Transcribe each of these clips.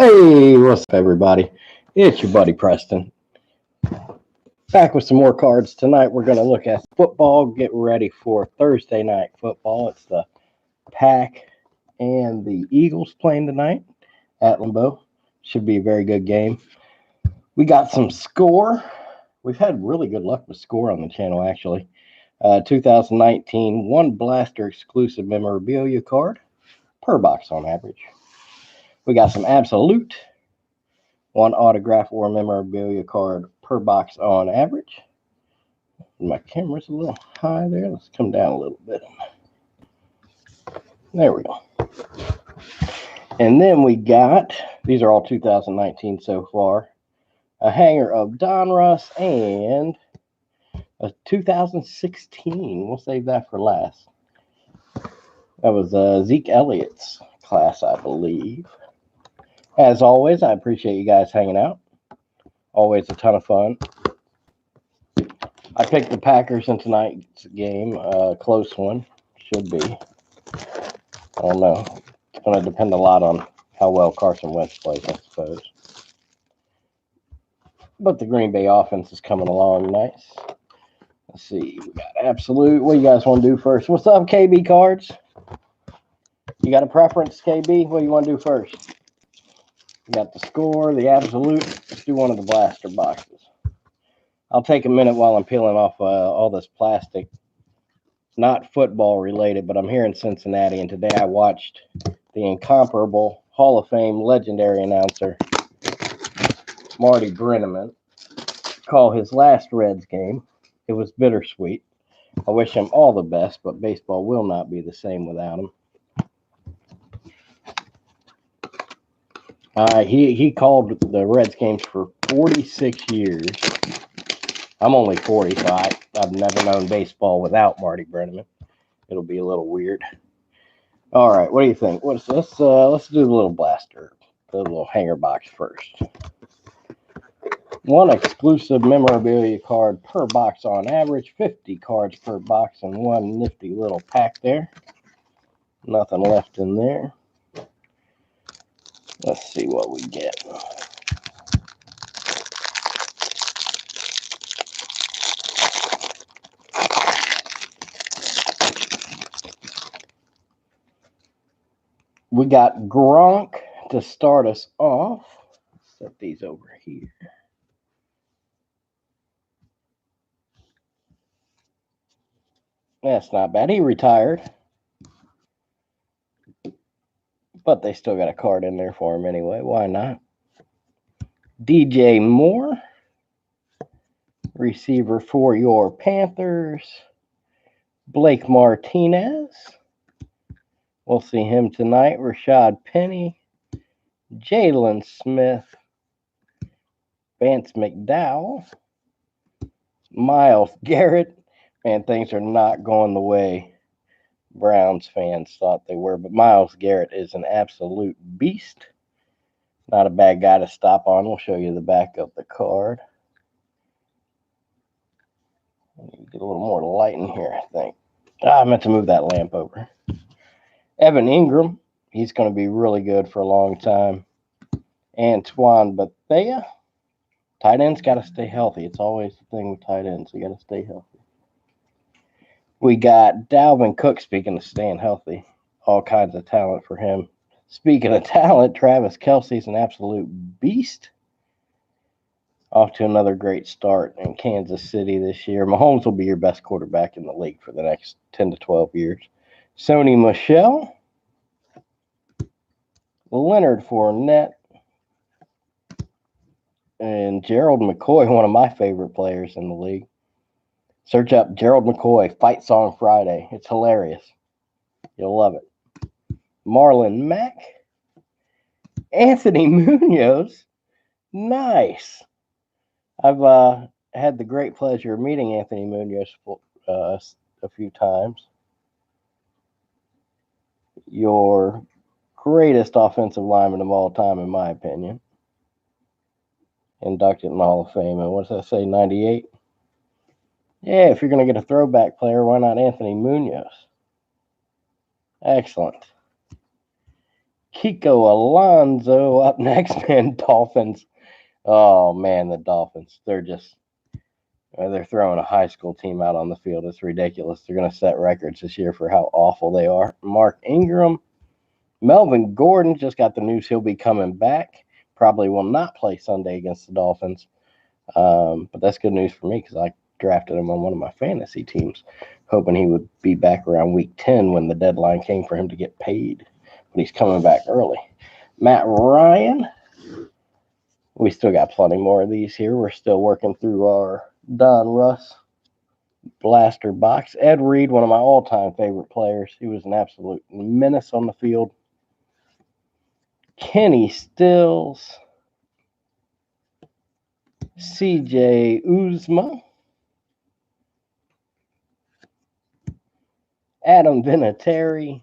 Hey, what's up, everybody? It's your buddy Preston. Back with some more cards. Tonight, we're going to look at football. Get ready for Thursday night football. It's the Pack and the Eagles playing tonight at Lambeau. Should be a very good game. We got some score. We've had really good luck with score on the channel, actually. 2019 one blaster exclusive memorabilia card per box on average. We got some absolute. One autograph or memorabilia card per box on average. My camera's a little high there. Let's come down a little bit. There we go. And then we got, these are all 2019 so far, a hanger of Donruss and a 2016. We'll save that for last. That was Zeke Elliott's class, I believe. As always, I appreciate you guys hanging out. Always a ton of fun. I picked the Packers in tonight's game. Close one. Should be. I don't know. It's going to depend a lot on how well Carson Wentz plays, I suppose. But the Green Bay offense is coming along nice. Let's see. We got absolute. What do you guys want to do first? What's up, KB Cards? You got a preference, KB? What do you want to do first? We got the score, the absolute. Let's do one of the blaster boxes. I'll take a minute while I'm peeling off all this plastic. Not football related, but I'm here in Cincinnati, and today I watched the incomparable Hall of Fame legendary announcer, Marty Brennaman, call his last Reds game. It was bittersweet. I wish him all the best, but baseball will not be the same without him. He called the Reds games for 46 years. I'm only 40, so I've never known baseball without Marty Brennaman. It'll be a little weird. All right, what do you think? Let's do the little blaster, the little hanger box first. One exclusive memorabilia card per box on average, 50 cards per box, and one nifty little pack there. Nothing left in there. Let's see what we get. We got Gronk to start us off. Set these over here. That's not bad. He retired. But they still got a card in there for him anyway. Why not? DJ Moore, receiver for your Panthers. Blake Martinez. We'll see him tonight. Rashad Penny. Jalen Smith. Vance McDowell. Myles Garrett. Man, things are not going the way Browns fans thought they were. But Myles Garrett is an absolute beast. Not a bad guy to stop on. We'll show you the back of the card. Get a little more light in here, I think. I meant to move that lamp over. Evan Ingram. He's going to be really good for a long time. Antoine Bethea. Tight ends got to stay healthy. It's always the thing with tight ends. You got to stay healthy. We got Dalvin Cook, speaking of staying healthy. All kinds of talent for him. Speaking of talent, Travis Kelce's an absolute beast. Off to another great start in Kansas City this year. Mahomes will be your best quarterback in the league for the next 10 to 12 years. Sony Michel. Leonard Fournette. And Gerald McCoy, one of my favorite players in the league. Search up Gerald McCoy, Fight Song Friday. It's hilarious. You'll love it. Marlon Mack. Anthony Munoz. Nice. I've had the great pleasure of meeting Anthony Munoz a few times. Your greatest offensive lineman of all time, in my opinion. Inducted in the Hall of Fame. And what does that say, 98? Yeah, if you're going to get a throwback player, why not Anthony Munoz? Excellent. Kiko Alonso up next, man. Dolphins. Oh, man, the Dolphins. They're throwing a high school team out on the field. It's ridiculous. They're going to set records this year for how awful they are. Mark Ingram. Melvin Gordon just got the news he'll be coming back. Probably will not play Sunday against the Dolphins. But that's good news for me because I drafted him on one of my fantasy teams, hoping he would be back around week 10 when the deadline came for him to get paid. But he's coming back early. Matt Ryan. We still got plenty more of these here. We're still working through our Don Russ blaster box. Ed Reed, one of my all-time favorite players. He was an absolute menace on the field. Kenny Stills. CJ Uzma. Adam Vinatieri.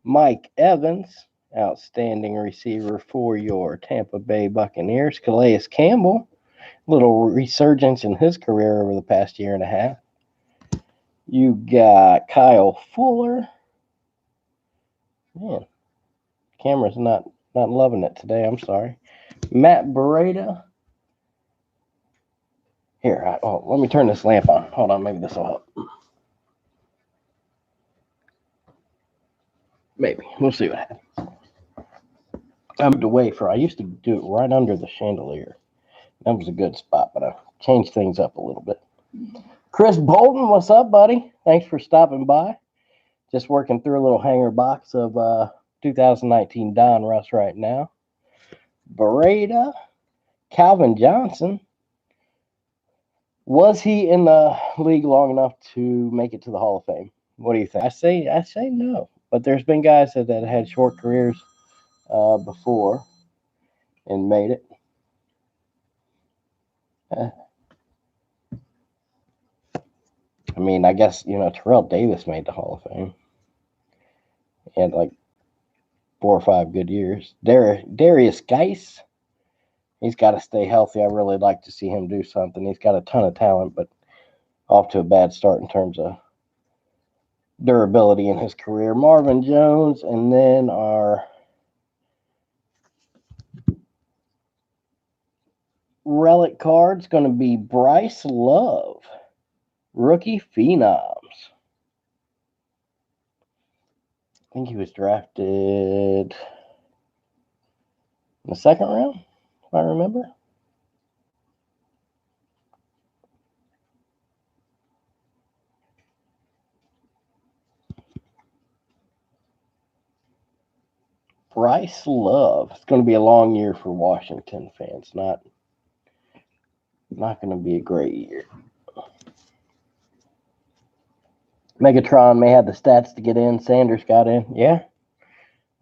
Mike Evans, outstanding receiver for your Tampa Bay Buccaneers. Calais Campbell, little resurgence in his career over the past year and a half. You got Kyle Fuller. Man, camera's not loving it today. I'm sorry. Matt Breida. Here, let me turn this lamp on. Hold on, maybe this will help. Maybe. We'll see what happens. I moved away I used to do it right under the chandelier. That was a good spot, but I changed things up a little bit. Chris Bolton, what's up, buddy? Thanks for stopping by. Just working through a little hanger box of 2019 Don Russ right now. Beretta, Calvin Johnson. Was he in the league long enough to make it to the Hall of Fame? What do you think? I say no. But there's been guys that had short careers before and made it. I mean, I guess, Terrell Davis made the Hall of Fame. He had like 4 or 5 good years. Darius Geis, he's got to stay healthy. I really like to see him do something. He's got a ton of talent, but off to a bad start in terms of durability in his career. Marvin Jones, and then our relic card's going to be Bryce Love, rookie phenoms. I think he was drafted in the 2nd round, if I remember. Bryce Love. It's going to be a long year for Washington fans. Not going to be a great year. Megatron may have the stats to get in. Sanders got in. Yeah.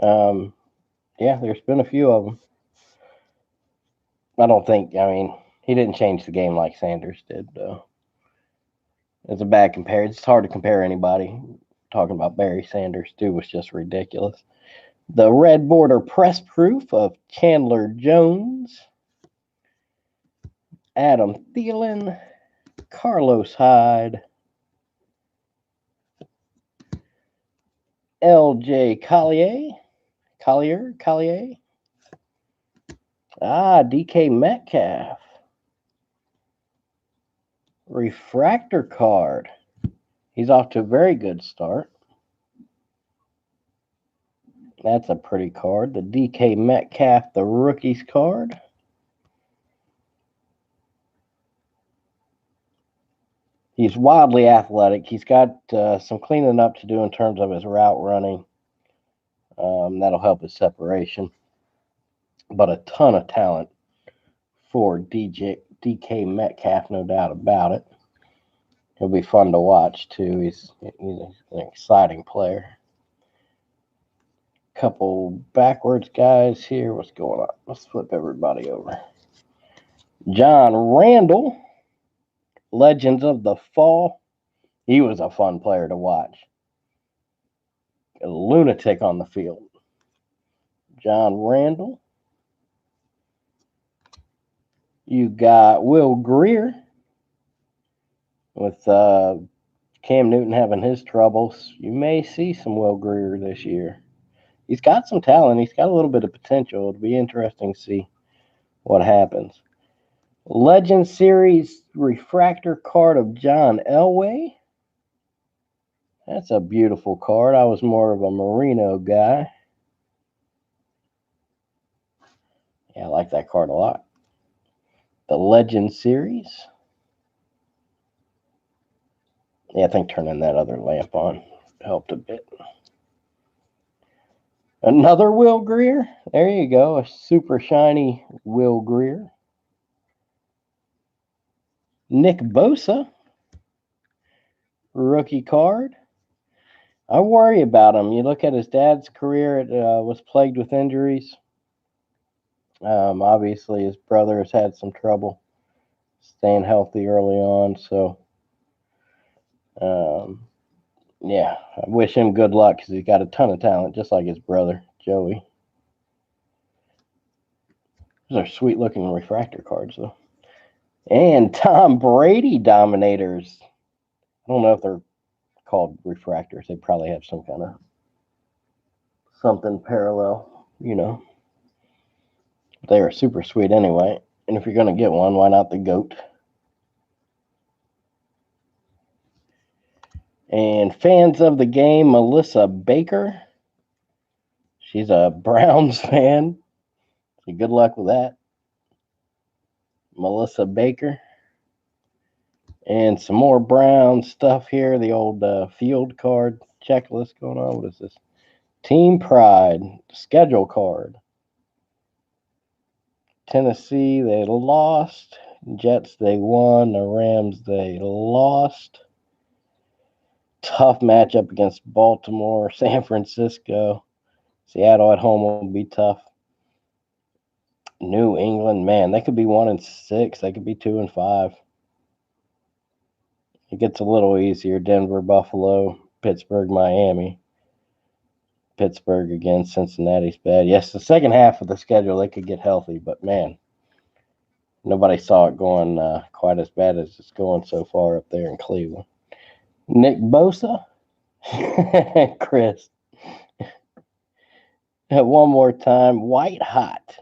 Yeah, there's been a few of them. He didn't change the game like Sanders did, though. It's a bad comparison. It's hard to compare anybody. Talking about Barry Sanders, too, was just ridiculous. The red border press proof of Chandler Jones. Adam Thielen. Carlos Hyde. L.J. Collier. DK Metcalf. Refractor card. He's off to a very good start. That's a pretty card. The DK Metcalf, the rookies card. He's wildly athletic. He's got some cleaning up to do in terms of his route running. That'll help his separation. But a ton of talent for DK Metcalf, no doubt about it. He'll be fun to watch, too. He's an exciting player. Couple backwards guys here. What's going on? Let's flip everybody over. John Randall, Legends of the Fall. He was a fun player to watch. A lunatic on the field. John Randall. You got Will Grier. With Cam Newton having his troubles, you may see some Will Grier this year. He's got some talent. He's got a little bit of potential. It'll be interesting to see what happens. Legend Series refractor card of John Elway. That's a beautiful card. I was more of a Marino guy. Yeah, I like that card a lot. The Legend Series. Yeah, I think turning that other lamp on helped a bit. Another Will Greer. There you go. A super shiny Will Greer. Nick Bosa. Rookie card. I worry about him. You look at his dad's career, it was plagued with injuries. Obviously, his brother has had some trouble staying healthy early on. So, yeah, I wish him good luck because he's got a ton of talent, just like his brother, Joey. Those are sweet looking refractor cards, though. And Tom Brady Dominators. I don't know if they're called refractors. They probably have some kind of something parallel, you know. They are super sweet anyway. And if you're going to get one, why not the GOAT? And fans of the game, Melissa Baker. She's a Browns fan. So good luck with that. Melissa Baker. And some more Brown stuff here. The old field card checklist going on. What is this? Team Pride schedule card. Tennessee, they lost. Jets, they won. The Rams, they lost. Tough matchup against Baltimore, San Francisco. Seattle at home will be tough. New England, man, they could be 1-6. They could be 2-5. It gets a little easier. Denver, Buffalo, Pittsburgh, Miami. Pittsburgh again, Cincinnati's bad. Yes, the second half of the schedule, they could get healthy, but man, nobody saw it going quite as bad as it's going so far up there in Cleveland. Nick Bosa. Chris. One more time. White Hot.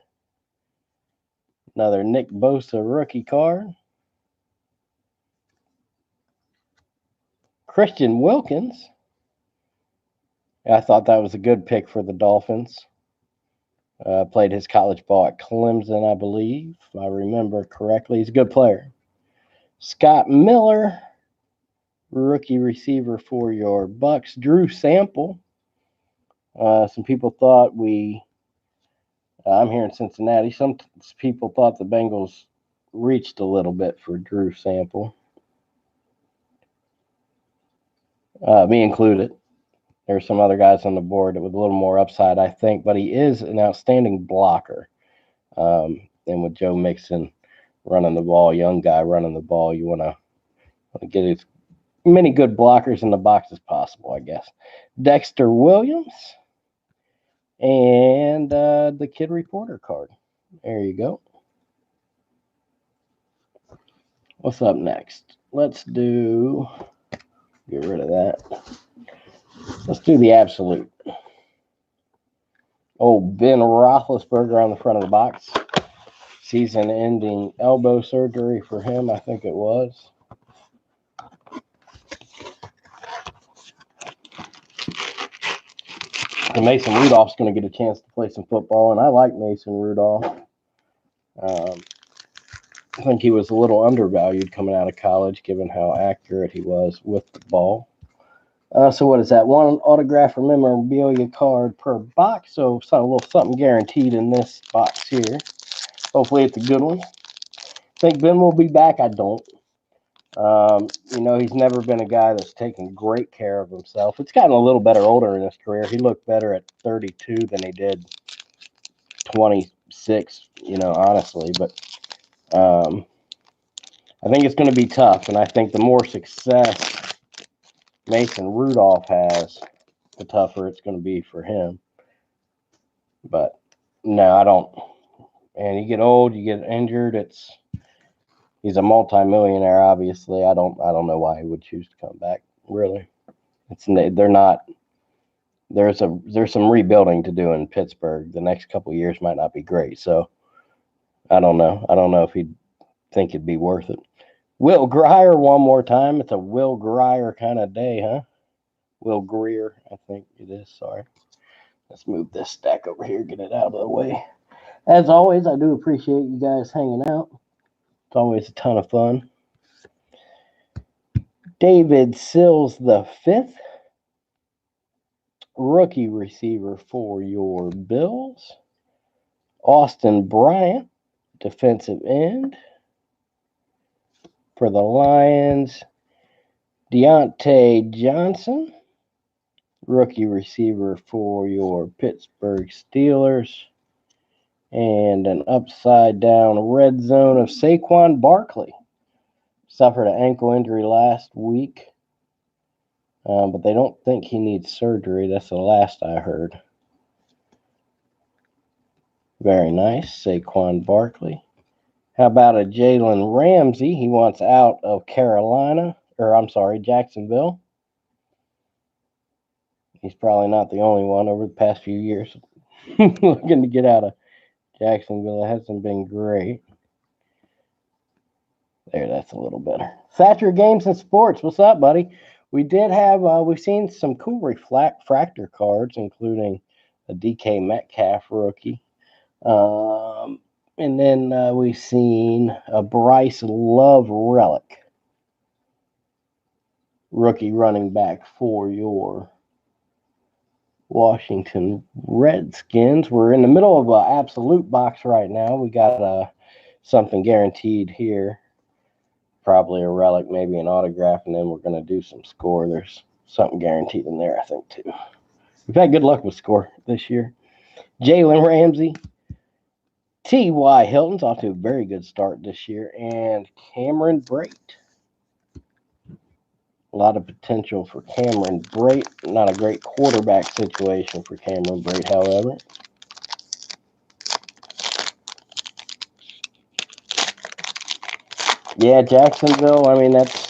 Another Nick Bosa rookie card. Christian Wilkins. I thought that was a good pick for the Dolphins. Played his college ball at Clemson, I believe, if I remember correctly. He's a good player. Scott Miller, rookie receiver for your Bucks. Drew Sample. Some people thought I'm here in Cincinnati. Some people thought the Bengals reached a little bit for Drew Sample. Me included. There are some other guys on the board with a little more upside, I think, but he is an outstanding blocker. And with Joe Mixon running the ball, young guy running the ball, you want to get as many good blockers in the box as possible, I guess. Dexter Williams and the Kid Reporter card. There you go. What's up next? Let's get rid of that. Let's do the absolute. Oh, Ben Roethlisberger on the front of the box. Season-ending elbow surgery for him, I think it was. And Mason Rudolph's going to get a chance to play some football, and I like Mason Rudolph. I think he was a little undervalued coming out of college, given how accurate he was with the ball. So what is that? One autograph or memorabilia card per box. So it's a little something guaranteed in this box here. Hopefully it's a good one. Think Ben will be back? I don't. He's never been a guy that's taken great care of himself. It's gotten a little better older in his career. He looked better at 32 than he did 26, honestly. But I think it's going to be tough. And I think the more success Mason Rudolph has, the tougher it's going to be for him. But no, I don't. And you get old, you get injured. He's a multimillionaire, obviously. I don't know why he would choose to come back. Really, they're not there's some rebuilding to do in Pittsburgh. The next couple of years might not be great, so I don't know. I don't know if he'd think it'd be worth it. Will Grier one more time. It's a Will Grier kind of day, huh? Will Greer, I think it is. Sorry. Let's move this stack over here, get it out of the way. As always, I do appreciate you guys hanging out. It's always a ton of fun. David Sills the fifth, rookie receiver for your Bills. Austin Bryant, defensive end for the Lions. Deontay Johnson, rookie receiver for your Pittsburgh Steelers. And an upside down red zone of Saquon Barkley. Suffered an ankle injury last week, but they don't think he needs surgery. That's the last I heard. Very nice, Saquon Barkley. How about a Jalen Ramsey? He wants out of Jacksonville. He's probably not the only one over the past few years looking to get out of Jacksonville. It hasn't been great. There, that's a little better. Thatcher Games and Sports. What's up, buddy? We did have, we've seen some cool refractor cards, including a DK Metcalf rookie. And then we've seen a Bryce Love relic. Rookie running back for your Washington Redskins. We're in the middle of an absolute box right now. We got something guaranteed here. Probably a relic, maybe an autograph, and then we're going to do some score. There's something guaranteed in there, I think, too. We've had good luck with score this year. Jalen Ramsey. T.Y. Hilton's off to a very good start this year. And Cameron Brate. A lot of potential for Cameron Brate. Not a great quarterback situation for Cameron Brate, however. Yeah, Jacksonville, I mean, that's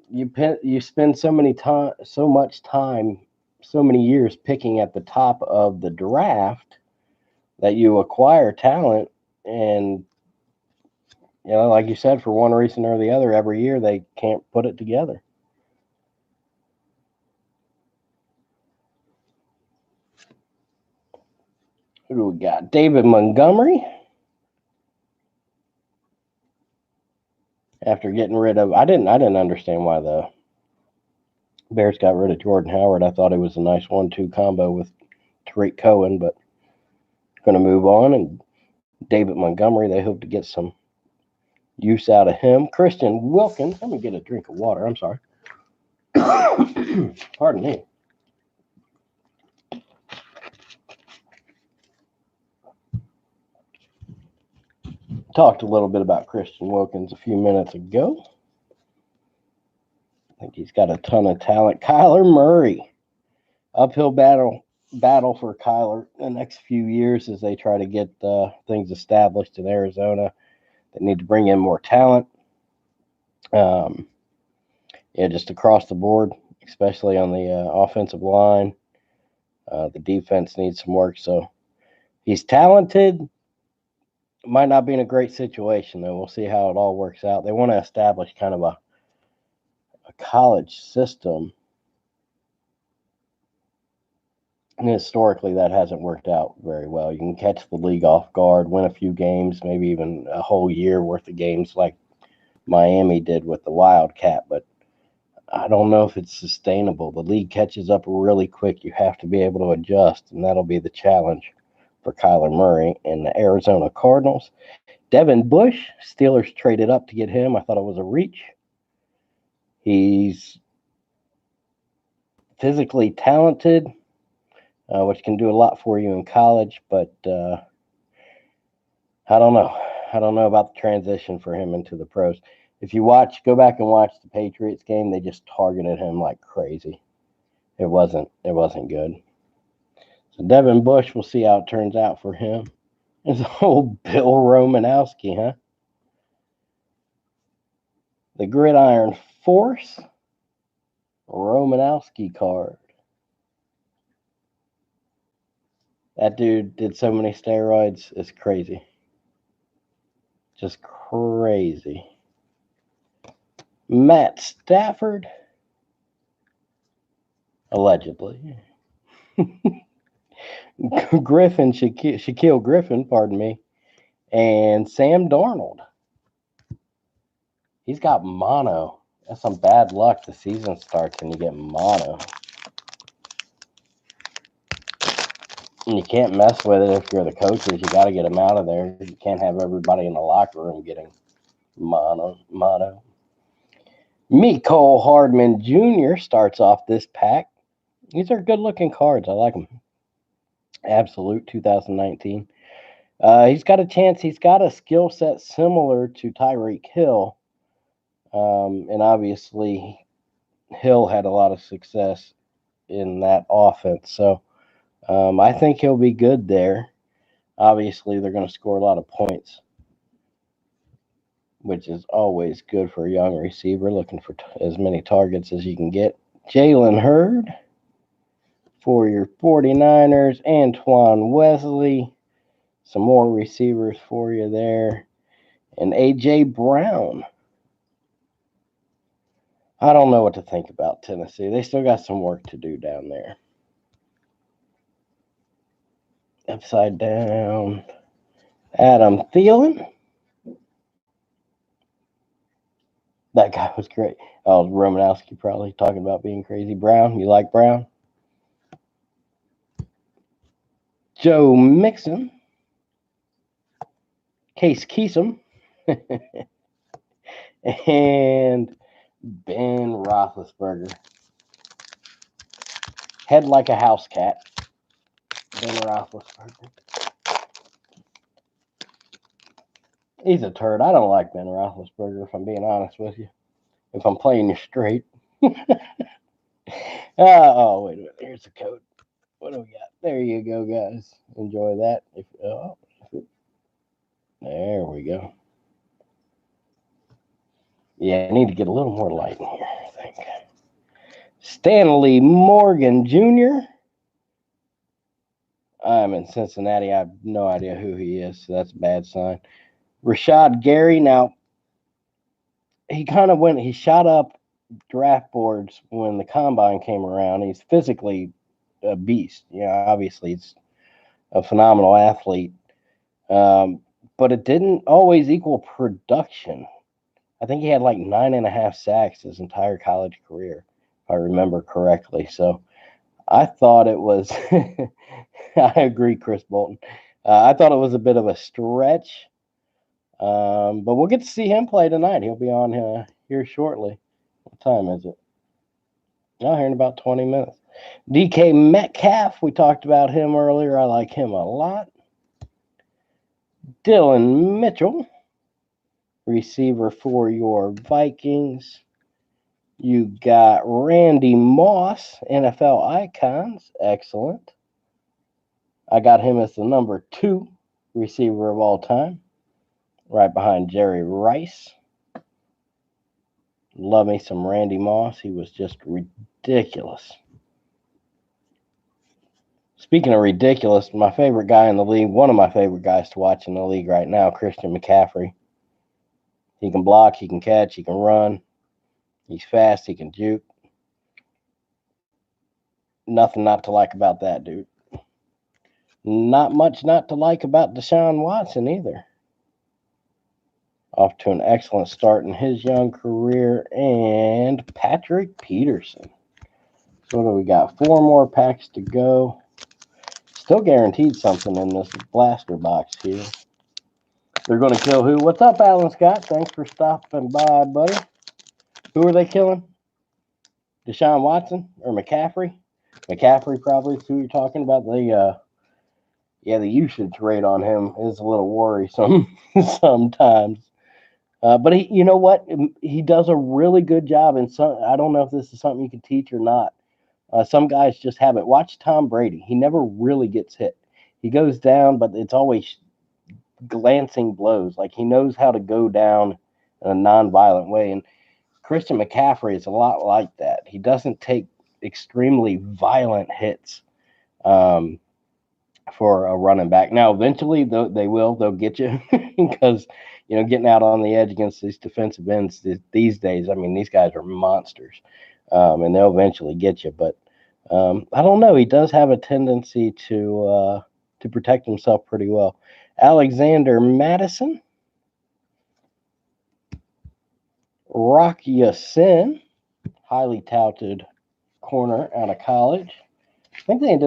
you spend so much time, so many years picking at the top of the draft that you acquire talent, and like you said, for one reason or the other, every year they can't put it together. Who do we got? David Montgomery. After getting rid of, I didn't understand why the Bears got rid of Jordan Howard. I thought it was a nice 1-2 combo with Tariq Cohen, but going to move on. And David Montgomery, they hope to get some use out of him. Christian Wilkins. Let me get a drink of water. I'm sorry. Pardon me. Talked a little bit about Christian Wilkins a few minutes ago. I think he's got a ton of talent. Kyler Murray. Uphill battle for Kyler the next few years as they try to get things established in Arizona. They need to bring in more talent. Just across the board, especially on the offensive line. The defense needs some work. So he's talented. Might not be in a great situation, though. We'll see how it all works out. They want to establish kind of a college system. And historically, that hasn't worked out very well. You can catch the league off guard, win a few games, maybe even a whole year worth of games like Miami did with the Wildcat. But I don't know if it's sustainable. The league catches up really quick. You have to be able to adjust, and that'll be the challenge for Kyler Murray and the Arizona Cardinals. Devin Bush, Steelers traded up to get him. I thought it was a reach. He's physically talented, which can do a lot for you in college, but I don't know. I don't know about the transition for him into the pros. If you go back and watch the Patriots game, they just targeted him like crazy. It wasn't good. So Devin Bush, we'll see how it turns out for him. It's old Bill Romanowski, huh? The Gridiron Force Romanowski card. That dude did so many steroids. It's crazy. Just crazy. Matt Stafford, allegedly. Shaquille Griffin, pardon me, and Sam Darnold. He's got mono. That's some bad luck. The season starts and you get mono. And you can't mess with it if you're the coaches. You got to get them out of there. You can't have everybody in the locker room getting mono. Mecole Hardman Jr. starts off this pack. These are good-looking cards. I like them. Absolute 2019. He's got a chance. He's got a skill set similar to Tyreek Hill. And obviously, Hill had a lot of success in that offense. So I think he'll be good there. Obviously, they're going to score a lot of points, which is always good for a young receiver looking for as many targets as you can get. Jalen Hurd for your 49ers. Antoine Wesley. Some more receivers for you there. And A.J. Brown. I don't know what to think about Tennessee. They still got some work to do down there. Upside down. Adam Thielen. That guy was great. Oh, Romanowski probably talking about being crazy. Brown. You like Brown? Joe Mixon. Case Keesum. And Ben Roethlisberger. Head like a house cat. Ben Roethlisberger. He's a turd. I don't like Ben Roethlisberger, if I'm being honest with you. If I'm playing you straight. Oh, wait a minute. Here's the code. What do we got? There you go, guys. Enjoy that. There we go. Yeah, I need to get a little more light in here, I think. Stanley Morgan Jr. I'm in Cincinnati. I have no idea who he is, so that's a bad sign. Rashad Gary. Now, he shot up draft boards when the combine came around. He's physically a beast. Obviously, he's a phenomenal athlete. But it didn't always equal production. I think he had like 9.5 sacks his entire college career, if I remember correctly. So I thought it was, I agree, Chris Bolton. I thought it was a bit of a stretch. But we'll get to see him play tonight. He'll be on here shortly. What time is it? Oh, here in about 20 minutes. DK Metcalf, we talked about him earlier. I like him a lot. Dylan Mitchell, receiver for your Vikings. You got Randy Moss, NFL Icons. Excellent. I got him as the number 2 receiver of all time, right behind Jerry Rice. Love me some Randy Moss. He was just ridiculous. Speaking of ridiculous, my favorite guy in the league, one of my favorite guys to watch in the league right now, Christian McCaffrey. He can block, he can catch, he can run. He's fast, he can juke. Nothing not to like about that dude. Not much not to like about Deshaun Watson either. Off to an excellent start in his young career. And Patrick Peterson. So what do we got? 4 more packs to go. Still guaranteed something in this blaster box here. They're going to kill who? What's up, Alan Scott? Thanks for stopping by, buddy. Who are they killing? Deshaun Watson or McCaffrey? McCaffrey probably is who you're talking about. The usage rate on him is a little worrisome sometimes. But you know what? He does a really good job. And I don't know if this is something you can teach or not. Some guys just haven't. Watch Tom Brady. He never really gets hit. He goes down, but it's always glancing blows. Like he knows how to go down in a non-violent way. And Christian McCaffrey is a lot like that. He doesn't take extremely violent hits. for a running back. Now, eventually, they'll get you because getting out on the edge against these defensive ends these days. I mean, these guys are monsters, and they'll eventually get you. But I don't know. He does have a tendency to protect himself pretty well. Alexander Madison, Rock Ya-Sin, highly touted corner out of college. I think they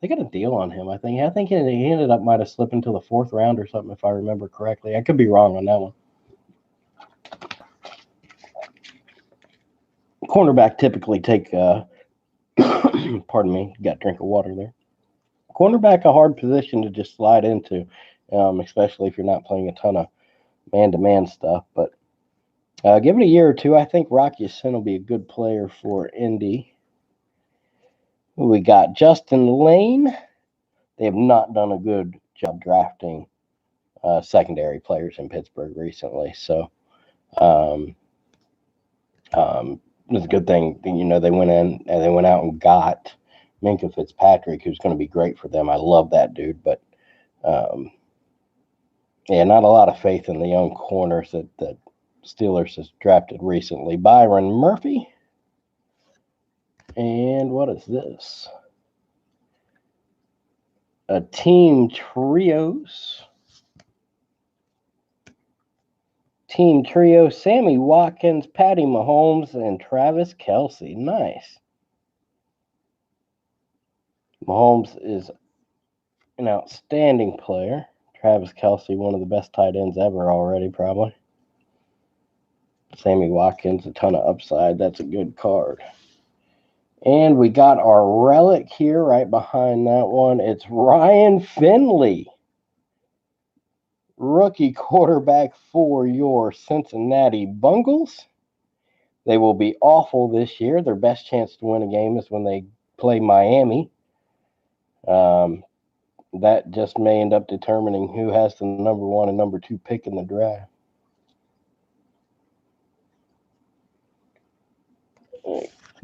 got a deal on him. I think he ended up might have slipped into the 4th round or something if I remember correctly. I could be wrong on that one. Cornerback typically take pardon me, got a drink of water there. Cornerback a hard position to just slide into, especially if you're not playing a ton of man-to-man stuff. But give it a year or two. I think Rock Ya-Sin will be a good player for Indy. We got Justin Lane. They have not done a good job drafting secondary players in Pittsburgh recently. So it's a good thing. They went in and they went out and got Minkah Fitzpatrick, who's going to be great for them. I love that dude. But, not a lot of faith in the young corners that Steelers has drafted recently. Byron Murphy. And what is this? A team trios. Team trio, Sammy Watkins, Patty Mahomes, and Travis Kelce. Nice. Mahomes is an outstanding player. Travis Kelce, one of the best tight ends ever already, probably. Sammy Watkins, a ton of upside. That's a good card. And we got our relic here right behind that one. It's Ryan Finley, rookie quarterback for your Cincinnati Bengals. They will be awful this year. Their best chance to win a game is when they play Miami. That just may end up determining who has the number 1 and number 2 pick in the draft.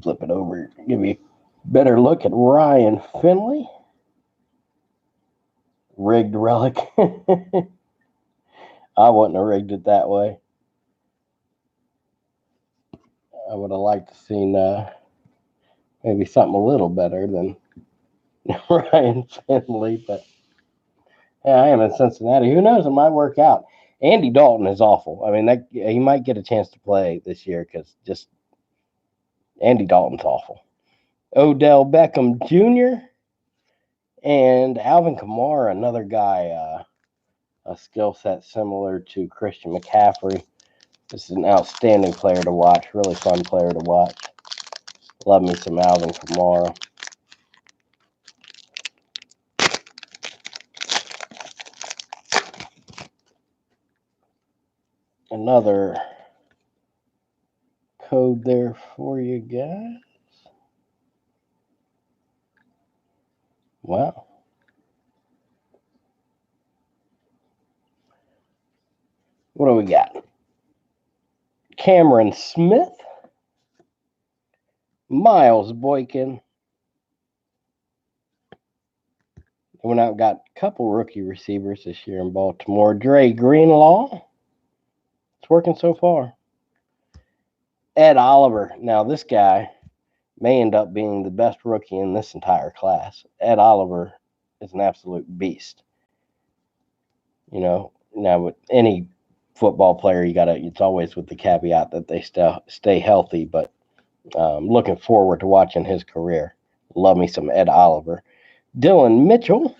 Flip it over, give you a better look at Ryan Finley. Rigged relic. I wouldn't have rigged it that way. I would have liked to seen maybe something a little better than Ryan Finley, but I am in Cincinnati. Who knows? It might work out. Andy Dalton is awful. I mean, he might get a chance to play this year because just Andy Dalton's awful. Odell Beckham Jr. and Alvin Kamara, another guy, a skill set similar to Christian McCaffrey. This is an outstanding player to watch, really fun player to watch. Love me some Alvin Kamara. Another code there for you guys. Wow. What do we got? Cameron Smith, Miles Boykin. We went out and got a couple rookie receivers this year in Baltimore. Dre Greenlaw. It's working so far. Ed Oliver. Now, this guy may end up being the best rookie in this entire class. Ed Oliver is an absolute beast. Now with any football player, it's always with the caveat that they stay healthy, but looking forward to watching his career. Love me some Ed Oliver. Dylan Mitchell.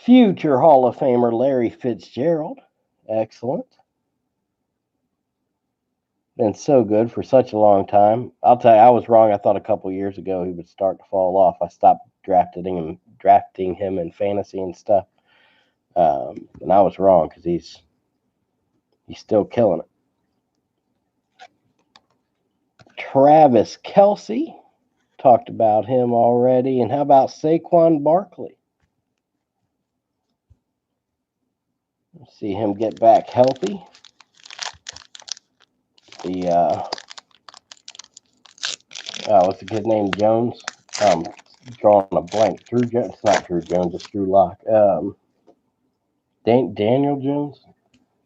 Future Hall of Famer Larry Fitzgerald. Excellent. Been so good for such a long time. I'll tell you, I was wrong. I thought a couple years ago he would start to fall off. I stopped drafting him in fantasy and stuff. And I was wrong because he's still killing it. Travis Kelce. Talked about him already. And how about Saquon Barkley? Let's see him get back healthy. What's the kid named Jones? drawing a blank. Drew Jones, not Drew Jones, it's Drew Lock. Daniel Jones.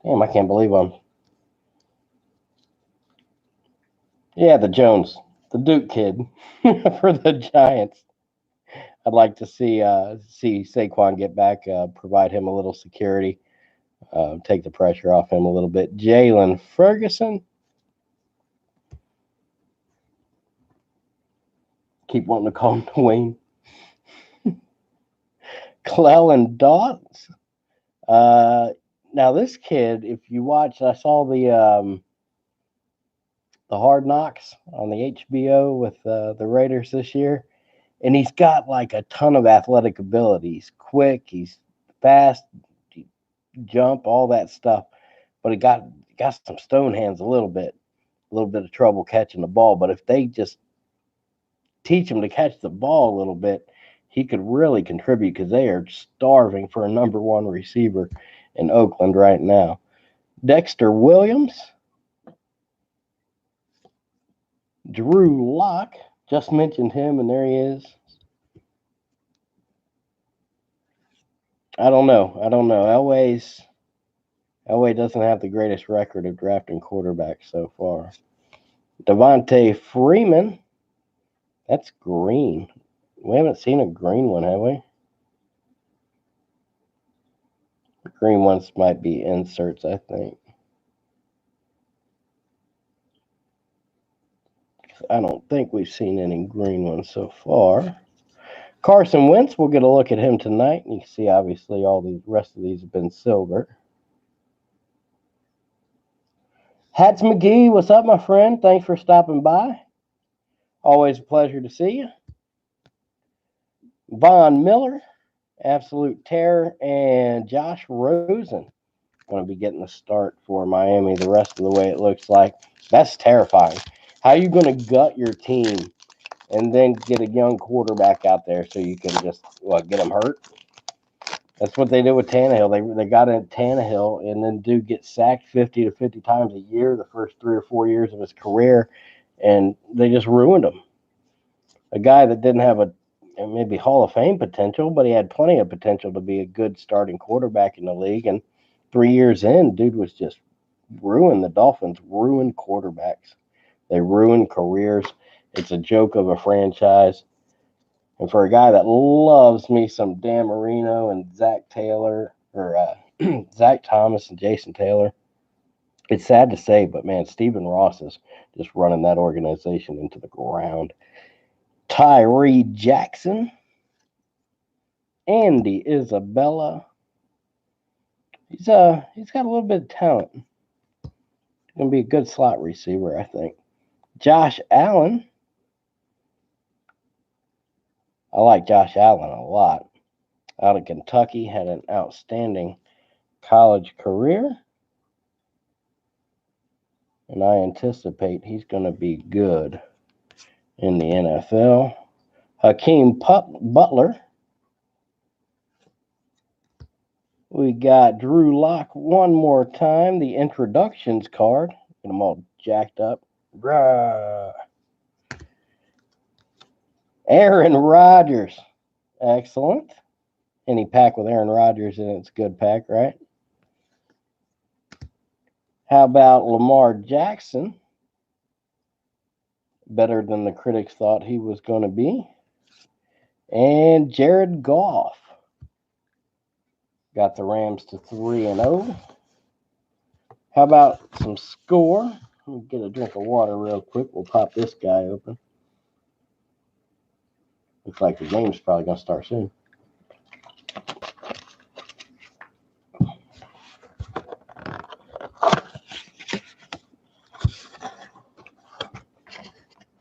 Damn, I can't believe I'm. Yeah, the Jones, the Duke kid for the Giants. I'd like to see Saquon get back, provide him a little security, take the pressure off him a little bit. Jalen Ferguson. Keep wanting to call him Dwayne. Clellan Dawes. Now this kid, if you watch, I saw the Hard Knocks on the HBO with the Raiders this year, and he's got like a ton of athletic ability. He's quick, he's fast, he jump, all that stuff. But he got some stone hands a little bit of trouble catching the ball. But if they just teach him to catch the ball a little bit, he could really contribute because they are starving for a number one receiver in Oakland right now. Dexter Williams, Drew Lock, just mentioned him, and there he is. I don't know. Elway doesn't have the greatest record of drafting quarterbacks so far. Devontae Freeman, that's green. We haven't seen a green one, have we? Green ones might be inserts, I think. I don't think we've seen any green ones so far. Carson Wentz, we'll get a look at him tonight. You can see, obviously, all the rest of these have been silver. Hats McGee, what's up, my friend? Thanks for stopping by. Always a pleasure to see you. Von Miller, absolute terror, and Josh Rosen going to be getting the start for Miami the rest of the way it looks like. That's terrifying. How are you going to gut your team and then get a young quarterback out there so you can just, get him hurt? That's what they did with Tannehill. They got in Tannehill, and then dude gets sacked 50 to 50 times a year the first 3 or 4 years of his career, and they just ruined him. A guy that didn't have maybe Hall of Fame potential, but he had plenty of potential to be a good starting quarterback in the league. And 3 years in, dude was just ruined. The Dolphins ruined quarterbacks. They ruined careers. It's a joke of a franchise. And for a guy that loves me some Dan Marino and Zach Taylor, or Zach Thomas and Jason Taylor, it's sad to say, but man, Stephen Ross is just running that organization into the ground. Tyree Jackson, Andy Isabella. He's got a little bit of talent. He's gonna be a good slot receiver, I think. Josh Allen. I like Josh Allen a lot. Out of Kentucky, had an outstanding college career. And I anticipate he's going to be good in the NFL. Hakeem Butler. We got Drew Lock one more time. The introductions card. Get them all jacked up. Aaron Rodgers. Excellent. Any pack with Aaron Rodgers in it's a good pack, right? How about Lamar Jackson? Better than the critics thought he was going to be. And Jared Goff. Got the Rams to 3-0. How about some score? Let me get a drink of water real quick. We'll pop this guy open. Looks like the game's probably going to start soon.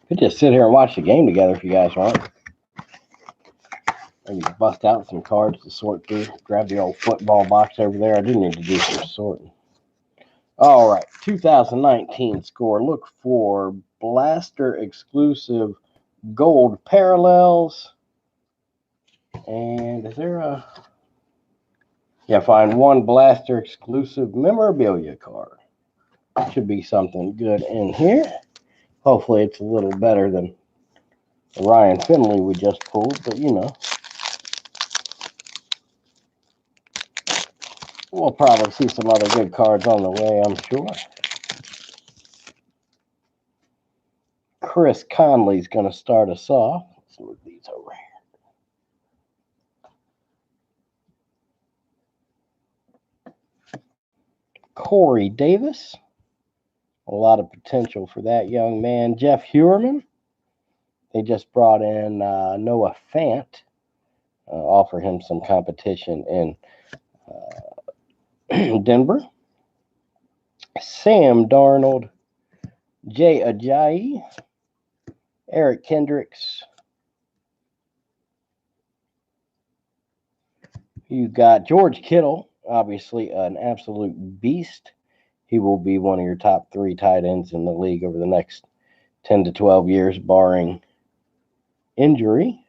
Could just sit here and watch the game together if you guys want. Maybe bust out some cards to sort through. Grab the old football box over there. I do need to do some sorting. All right, 2019 score. Look for Blaster exclusive gold parallels. And is there a... Yeah, find one Blaster exclusive memorabilia card. Should be something good in here. Hopefully it's a little better than Ryan Finley we just pulled, but you know. We'll probably see some other good cards on the way, I'm sure. Chris Conley's going to start us off. Let's move these over here. Corey Davis. A lot of potential for that young man. Jeff Heuerman. They just brought in Noah Fant. Offer him some competition in Denver. Sam Darnold. Jay Ajayi. Eric Kendricks. You got George Kittle, obviously an absolute beast. He will be one of your top 3 tight ends in the league over the next 10 to 12 years, barring injury.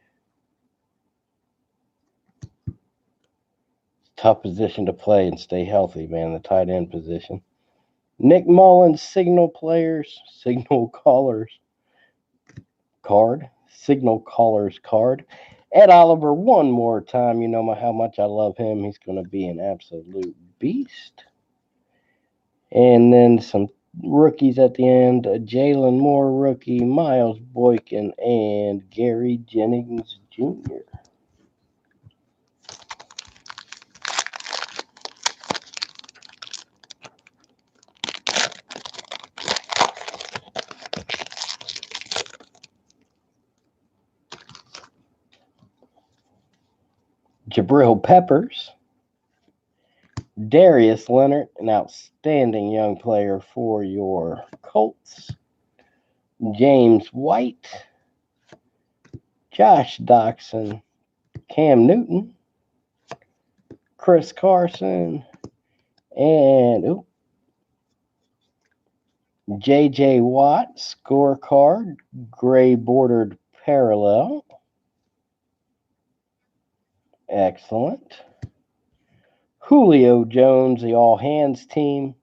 Tough position to play and stay healthy, man, the tight end position. Nick Mullins, signal callers card. Ed Oliver, one more time. You know how much I love him. He's going to be an absolute beast. And then some rookies at the end. Jalen Moore, rookie. Miles Boykin and Gary Jennings Jr. Jabril Peppers. Darius Leonard, an outstanding young player for your Colts. James White. Josh Doctson. Cam Newton. Chris Carson. And J.J. Watt, scorecard, gray bordered parallel. Excellent. Julio Jones, the all hands team.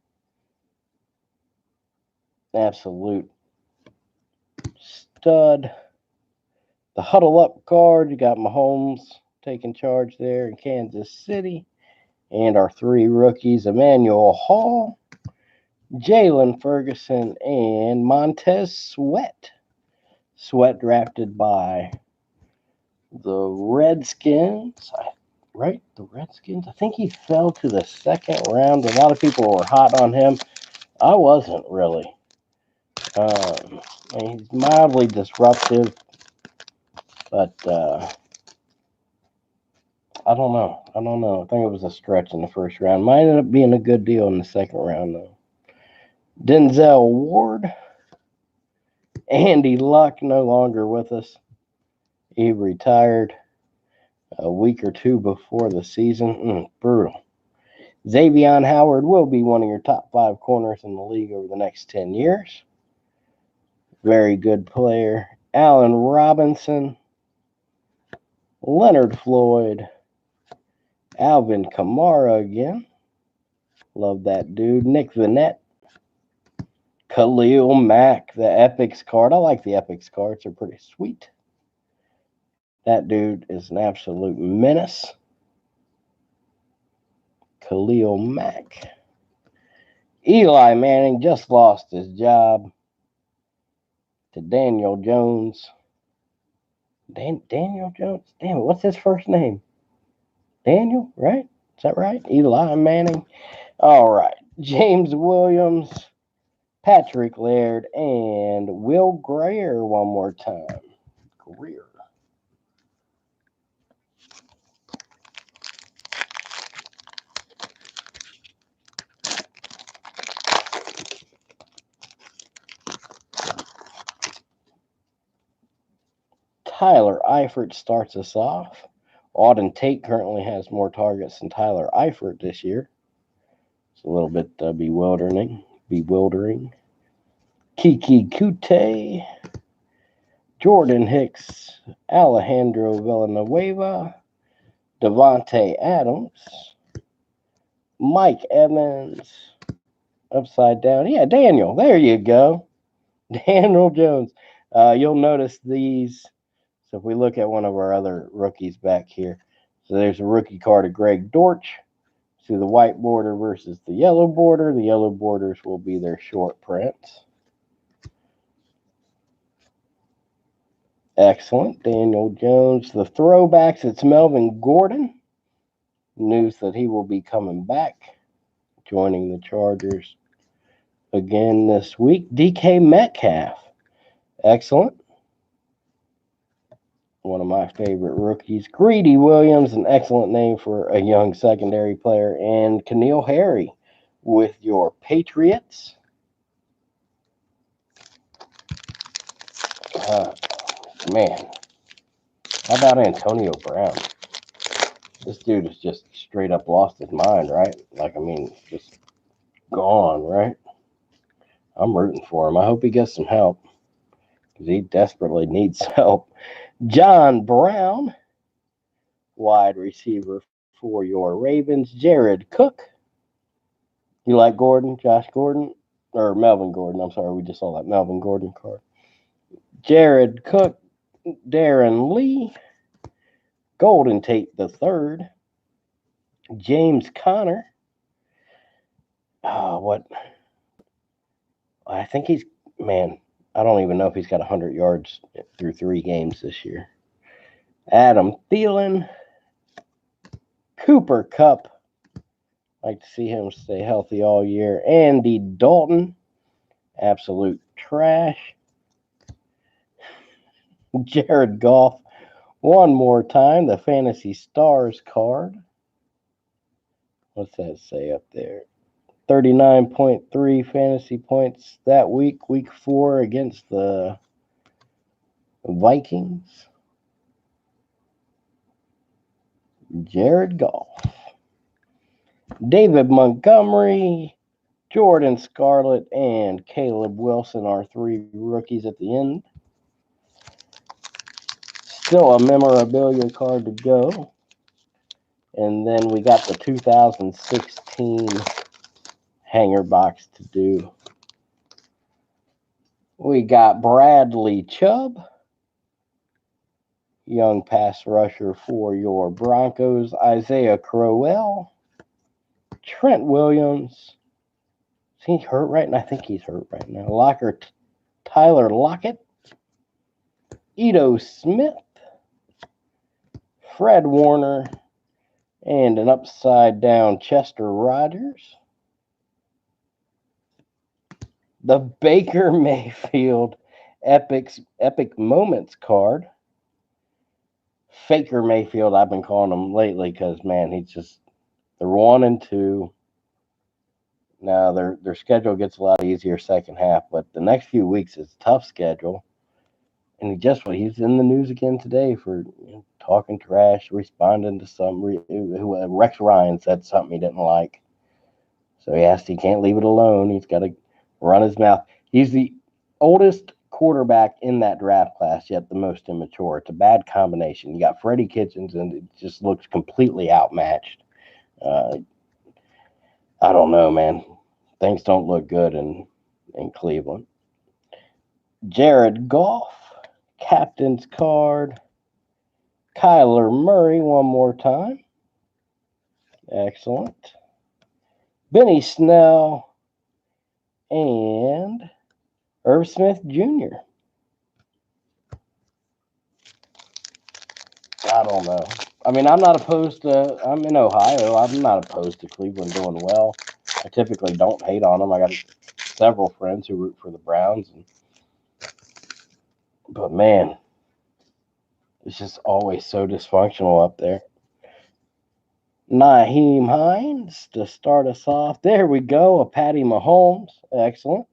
Absolute stud. The huddle up card, you got Mahomes taking charge there in Kansas City. And our 3 rookies, Emmanuel Hall, Jalen Ferguson, and Montez Sweat. Sweat drafted by the Redskins. Right? The Redskins? I think he fell to the 2nd round. A lot of people were hot on him. I wasn't really. He's mildly disruptive, but I don't know. I think it was a stretch in the 1st round. Might end up being a good deal in the 2nd round, though. Denzel Ward. Andy Luck, no longer with us. He retired a week or 2 before the season. Brutal. Xavier Howard will be one of your top 5 corners in the league over the next 10 years. Very good player. Allen Robinson. Leonard Floyd. Alvin Kamara again. Love that dude. Nick Vannett. Khalil Mack, the Epics card. I like the Epics cards. They're pretty sweet. That dude is an absolute menace. Khalil Mack. Eli Manning just lost his job to Daniel Jones. Daniel Jones? Damn it, what's his first name? Daniel, right? Is that right? Eli Manning. All right. James Williams, Patrick Laird, and Will Greer one more time. Greer. Tyler Eifert starts us off. Auden Tate currently has more targets than Tyler Eifert this year. It's a little bit bewildering. Kiki Kute, Jordan Hicks, Alejandro Villanueva, Devontae Adams, Mike Evans, upside down. Yeah, Daniel. There you go. Daniel Jones. You'll notice these So if we look at one of our other rookies back here, so there's a rookie card of Greg Dortch. See the white border versus the yellow border. The yellow borders will be their short prints. Excellent. Daniel Jones. The throwbacks, it's Melvin Gordon. News that he will be coming back, joining the Chargers again this week. DK Metcalf. Excellent. One of my favorite rookies. Greedy Williams, an excellent name for a young secondary player. And N'Keal Harry with your Patriots. Man, how about Antonio Brown? This dude has just straight up lost his mind, right? Like, I mean, just gone, right? I'm rooting for him. I hope he gets some help because he desperately needs help. John Brown, wide receiver for your Ravens. Jared Cook. You like Gordon? Josh Gordon? Or Melvin Gordon. I'm sorry, we just saw that Melvin Gordon card. Jared Cook. Darren Lee. Golden Tate III. James Conner. What? I think he's, man, I don't even know if he's got 100 yards through 3 games this year. Adam Thielen. Cooper Kupp. Like to see him stay healthy all year. Andy Dalton. Absolute trash. Jared Goff. One more time, the Fantasy Stars card. What's that say up there? 39.3 fantasy points that week, week 4 against the Vikings. Jared Goff. David Montgomery, Jordan Scarlett, and Caleb Wilson are 3 rookies at the end. Still a memorabilia card to go. And then we got the 2016 hanger box to do. We got Bradley Chubb, young pass rusher for your Broncos. Isaiah Crowell, Trent Williams. Is he hurt right now? I think he's hurt right now. Tyler Lockett, Ito Smith, Fred Warner, and an upside down Chester Rogers. The Baker Mayfield Epic Moments card. Faker Mayfield, I've been calling him lately because, man, they're 1-2. Now their schedule gets a lot easier second half, but the next few weeks is a tough schedule. And he's in the news again today for talking trash, responding to something. Rex Ryan said something he didn't like. So he can't leave it alone. He's got to run his mouth. He's the oldest quarterback in that draft class, yet the most immature. It's a bad combination. You got Freddie Kitchens, and it just looks completely outmatched. I don't know, man. Things don't look good in Cleveland. Jared Goff, captain's card. Kyler Murray one more time. Excellent. Benny Snell and Irv Smith Jr. I don't know. I mean, I'm in Ohio. I'm not opposed to Cleveland doing well. I typically don't hate on them. I got several friends who root for the Browns. But, man, it's just always so dysfunctional up there. Nyheim Hines to start us off. There we go. A Patty Mahomes. Excellent.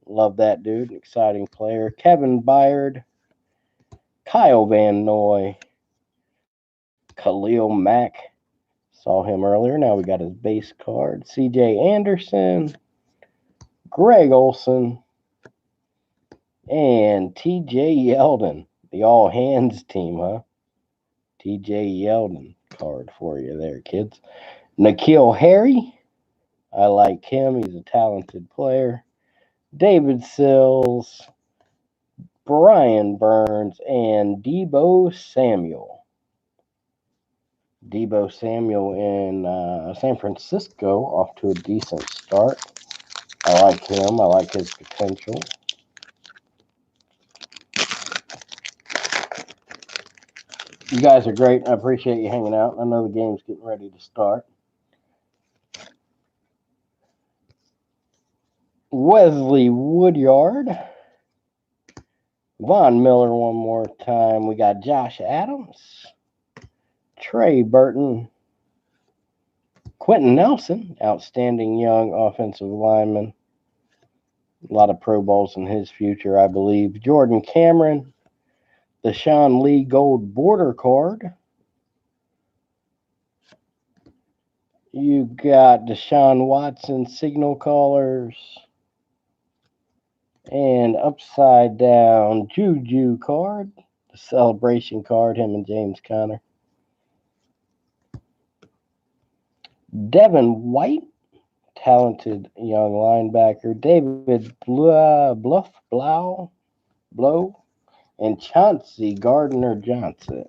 Love that dude. Exciting player. Kevin Byard. Kyle Van Noy. Khalil Mack. Saw him earlier. Now we got his base card. CJ Anderson. Greg Olson. And TJ Yeldon. The all hands team, huh? TJ Yeldon card for you there, kids. N'Keal Harry. I like him. He's a talented player. David Sills. Brian Burns, and Deebo Samuel. Deebo Samuel in San Francisco, off to a decent start. I like him. I like his potential. You guys are great. I appreciate you hanging out. I know the game's getting ready to start. Wesley Woodyard. Von Miller one more time. We got Josh Adams. Trey Burton. Quentin Nelson, outstanding young offensive lineman. A lot of Pro Bowls in his future, I believe. Jordan Cameron. The Sean Lee Gold Border Card. You got Deshaun Watson Signal Callers. And upside down Juju card. The celebration card, him and James Conner. Devin White, talented young linebacker. David Blow, and Chauncey Gardner-Johnson.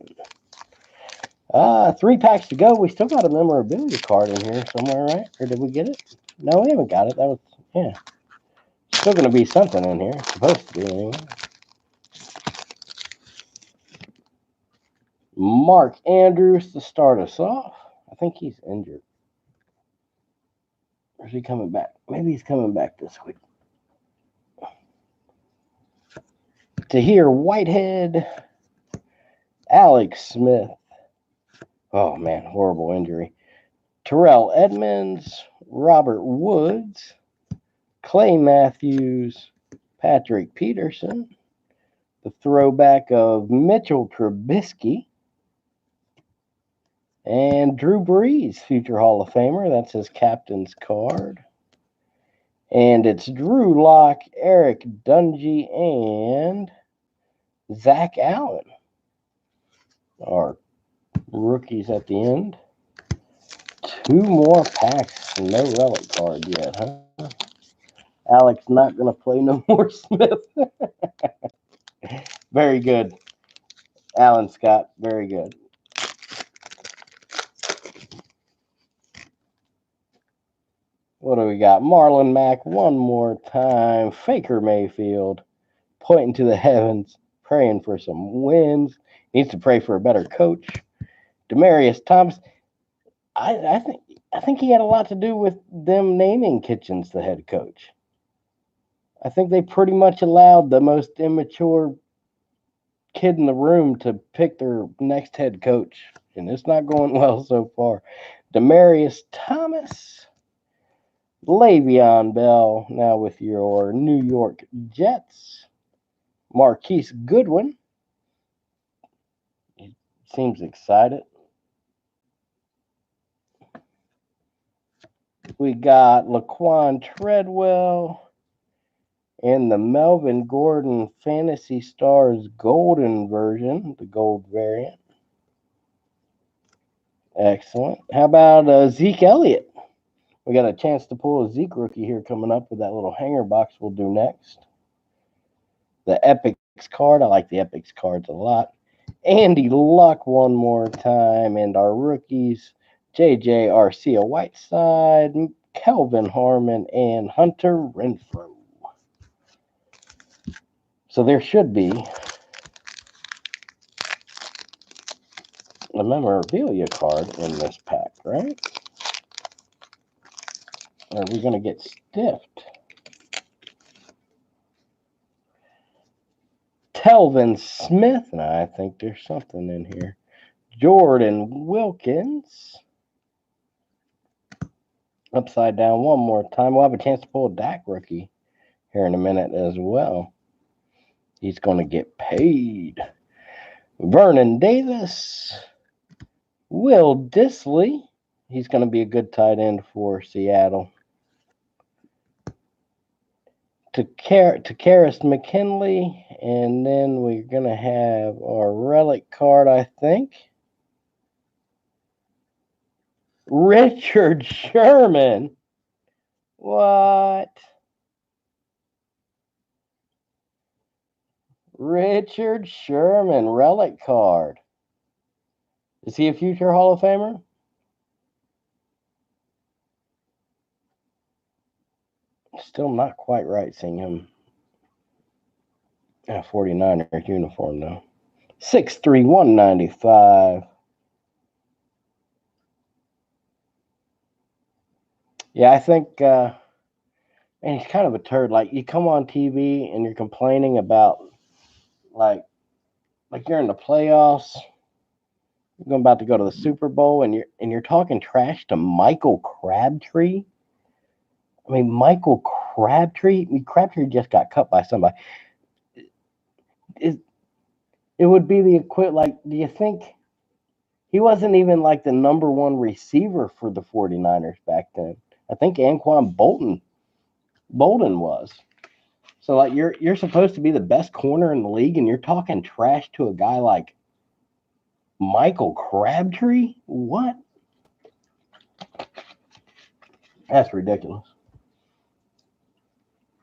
3 packs to go. We still got a memorabilia card in here somewhere, right? Or did we get it? No, we haven't got it. That was, yeah. Still going to be something in here. It's supposed to be anyway. Mark Andrews to start us off. I think he's injured. Or is he coming back? Maybe he's coming back this week. Tahir Whitehead. Alex Smith. Oh, man, horrible injury. Terrell Edmonds. Robert Woods. Clay Matthews. Patrick Peterson. The throwback of Mitchell Trubisky. And Drew Brees, future Hall of Famer. That's his captain's card. And it's Drew Lock, Eric Dungy, and Zach Allen. Our rookies at the end. 2 more packs. No relic card yet, huh? Alex not going to play no more Smith. Very good. Alan Scott, very good. What do we got? Marlon Mack one more time. Faker Mayfield pointing to the heavens, praying for some wins. Needs to pray for a better coach. Demaryius Thomas. I think he had a lot to do with them naming Kitchens the head coach. I think they pretty much allowed the most immature kid in the room to pick their next head coach, and it's not going well so far. Demaryius Thomas. Le'Veon Bell, now with your New York Jets. Marquise Goodwin. He seems excited. We got Laquan Treadwell and the Melvin Gordon Fantasy Stars Golden version, the gold variant. Excellent. How about Zeke Elliott? We got a chance to pull a Zeke rookie here coming up with that little hanger box we'll do next. The Epics card. I like the Epics cards a lot. Andy Luck one more time. And our rookies, J.J. Arcega-Whiteside, Kelvin Harmon, and Hunter Renfrow. So there should be a memorabilia card in this pack, right? Or are we going to get stiffed? Telvin Smith. And I think there's something in here. Jordan Wilkins. Upside down one more time. We'll have a chance to pull a Dak rookie here in a minute as well. He's going to get paid. Vernon Davis. Will Dissly. He's going to be a good tight end for Seattle. Takaris McKinley. And then we're going to have our relic card, I think. Richard Sherman. What? Richard Sherman, relic card. Is he a future Hall of Famer? Still not quite right seeing him in a 49ers uniform, though. 6'3", 195. Yeah, I think and he's kind of a turd. Like, you come on TV and you're complaining about, like you're in the playoffs, you're about to go to the Super Bowl, and you're talking trash to Michael Crabtree. I mean, Michael Crabtree. I mean, Crabtree just got cut by somebody. It would be the equivalent. Like, do you think he wasn't even like the number one receiver for the 49ers back then? I think Anquan Bolden was. So, like, you're supposed to be the best corner in the league, and you're talking trash to a guy like Michael Crabtree? What? That's ridiculous.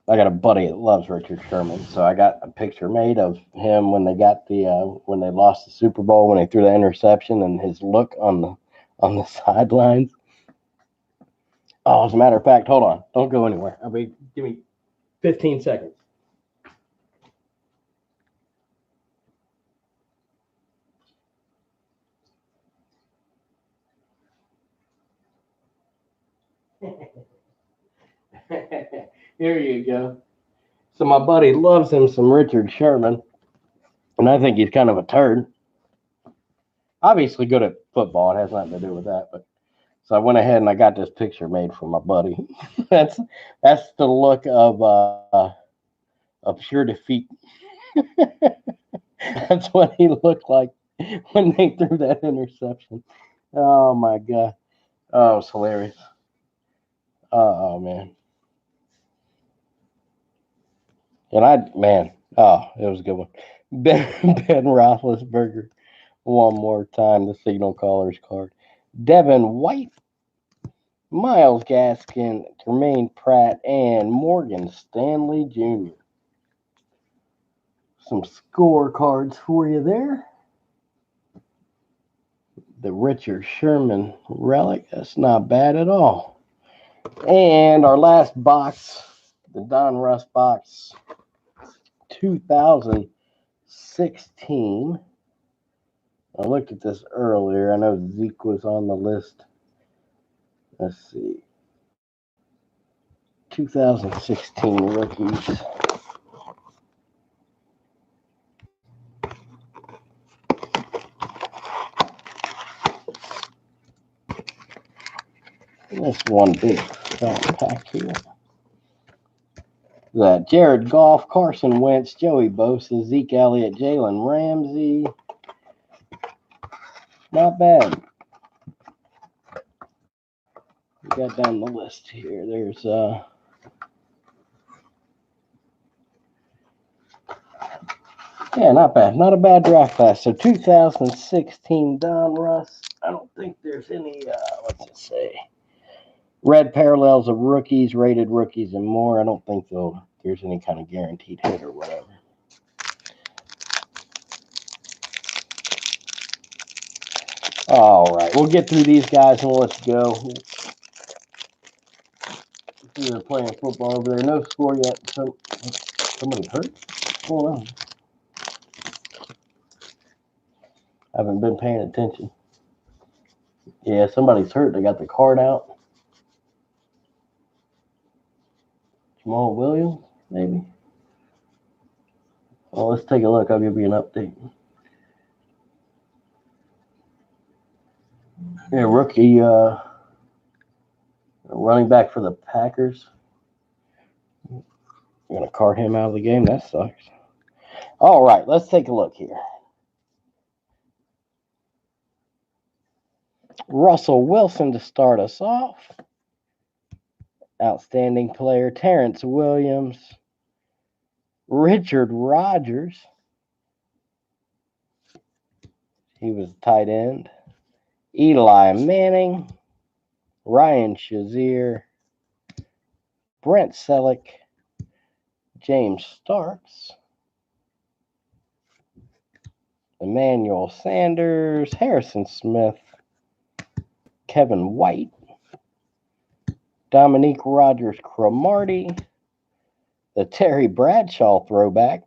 I got a buddy that loves Richard Sherman, so I got a picture made of him when they got the when they lost the Super Bowl, when they threw the interception, and his look on the sidelines. Oh, as a matter of fact, hold on, don't go anywhere. Give me 15 seconds. Here you go. So my buddy loves him some Richard Sherman, and I think he's kind of a turd. Obviously good at football. It has nothing to do with that, but so I went ahead and I got this picture made for my buddy. that's the look of pure defeat. That's what he looked like when they threw that interception. Oh my god. Oh, it was hilarious. Oh man. And it was a good one. Ben Roethlisberger one more time, the signal caller's card. Devin White, Myles Gaskin, Jermaine Pratt, and Morgan Stanley Jr. Some scorecards for you there. The Richard Sherman relic, that's not bad at all. And our last box, the Donruss box, 2016. I looked at this earlier. I know Zeke was on the list. Let's see. 2016 rookies. This one big pack here. That Jared Goff, Carson Wentz, Joey Bosa, Zeke Elliott, Jalen Ramsey. Not bad. We got down the list here. There's yeah, not bad. Not a bad draft class. So 2016 Donruss. I don't think there's any what's it say? Red parallels of rookies, rated rookies, and more. I don't think there's any kind of guaranteed hit or whatever. All right, we'll get through these guys and let's go. They're playing football over there. No score yet. Somebody hurt? What's going on? I haven't been paying attention. Yeah, somebody's hurt. They got the card out. Jamal Williams, maybe? Well, let's take a look. I'll give you an update. Yeah, rookie running back for the Packers. You're going to cart him out of the game? That sucks. All right, let's take a look here. Russell Wilson to start us off. Outstanding player. Terrence Williams. Richard Rodgers. He was tight end. Eli Manning. Ryan Shazier. Brent Selleck. James Starks. Emmanuel Sanders, Harrison Smith, Kevin White, Dominique Rodgers-Cromartie, the Terry Bradshaw throwback,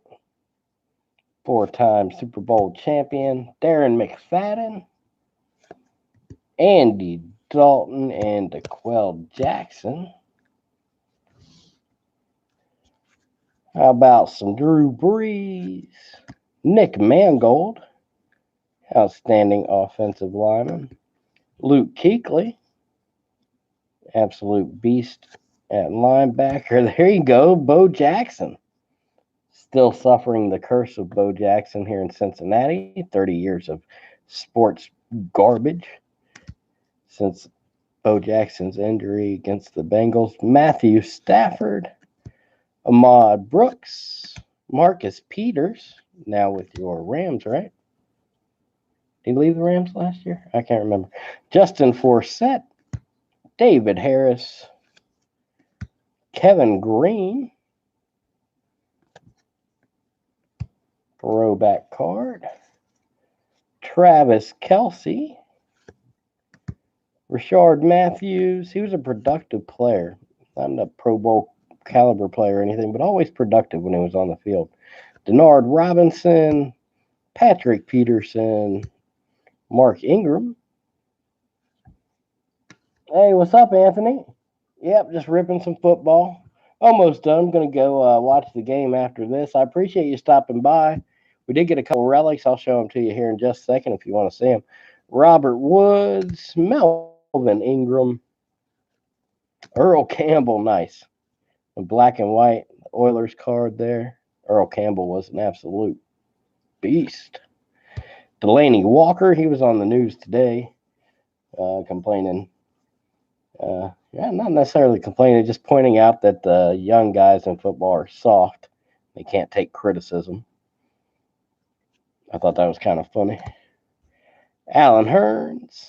4-time Super Bowl champion, Darren McFadden, Andy Dalton, and DeQuell Jackson. How about some Drew Brees, Nick Mangold, outstanding offensive lineman, Luke Kuechly, absolute beast at linebacker. There you go, Bo Jackson. Still suffering the curse of Bo Jackson here in Cincinnati. 30 years of sports garbage since Bo Jackson's injury against the Bengals. Matthew Stafford, Ahmad Brooks, Marcus Peters, now with your Rams, right? Did he leave the Rams last year? I can't remember. Justin Forsett, David Harris, Kevin Green, throwback card, Travis Kelce, Rashard Matthews. He was a productive player, not a Pro Bowl caliber player or anything, but always productive when he was on the field. Denard Robinson, Patrick Peterson, Mark Ingram. Hey, what's up, Anthony? Yep, just ripping some football. Almost done. I'm going to go watch the game after this. I appreciate you stopping by. We did get a couple relics. I'll show them to you here in just a second if you want to see them. Robert Woods, Melvin Ingram, Earl Campbell, nice. The black and white Oilers card there. Earl Campbell was an absolute beast. Delaney Walker, he was on the news today complaining. Not necessarily complaining, just pointing out that the young guys in football are soft. They can't take criticism. I thought that was kind of funny. Alan Hearns.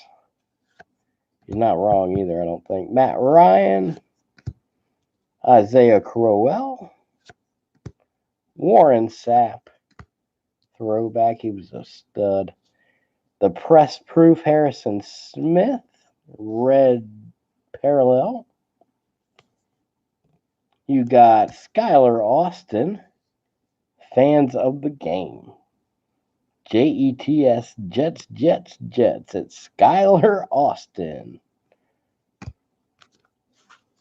He's not wrong either, I don't think. Matt Ryan. Isaiah Crowell. Warren Sapp. Throwback, he was a stud. The press-proof Harrison Smith. Red parallel. You got Skylar Austin. Fans of the game. JETS, Jets. It's Skylar Austin.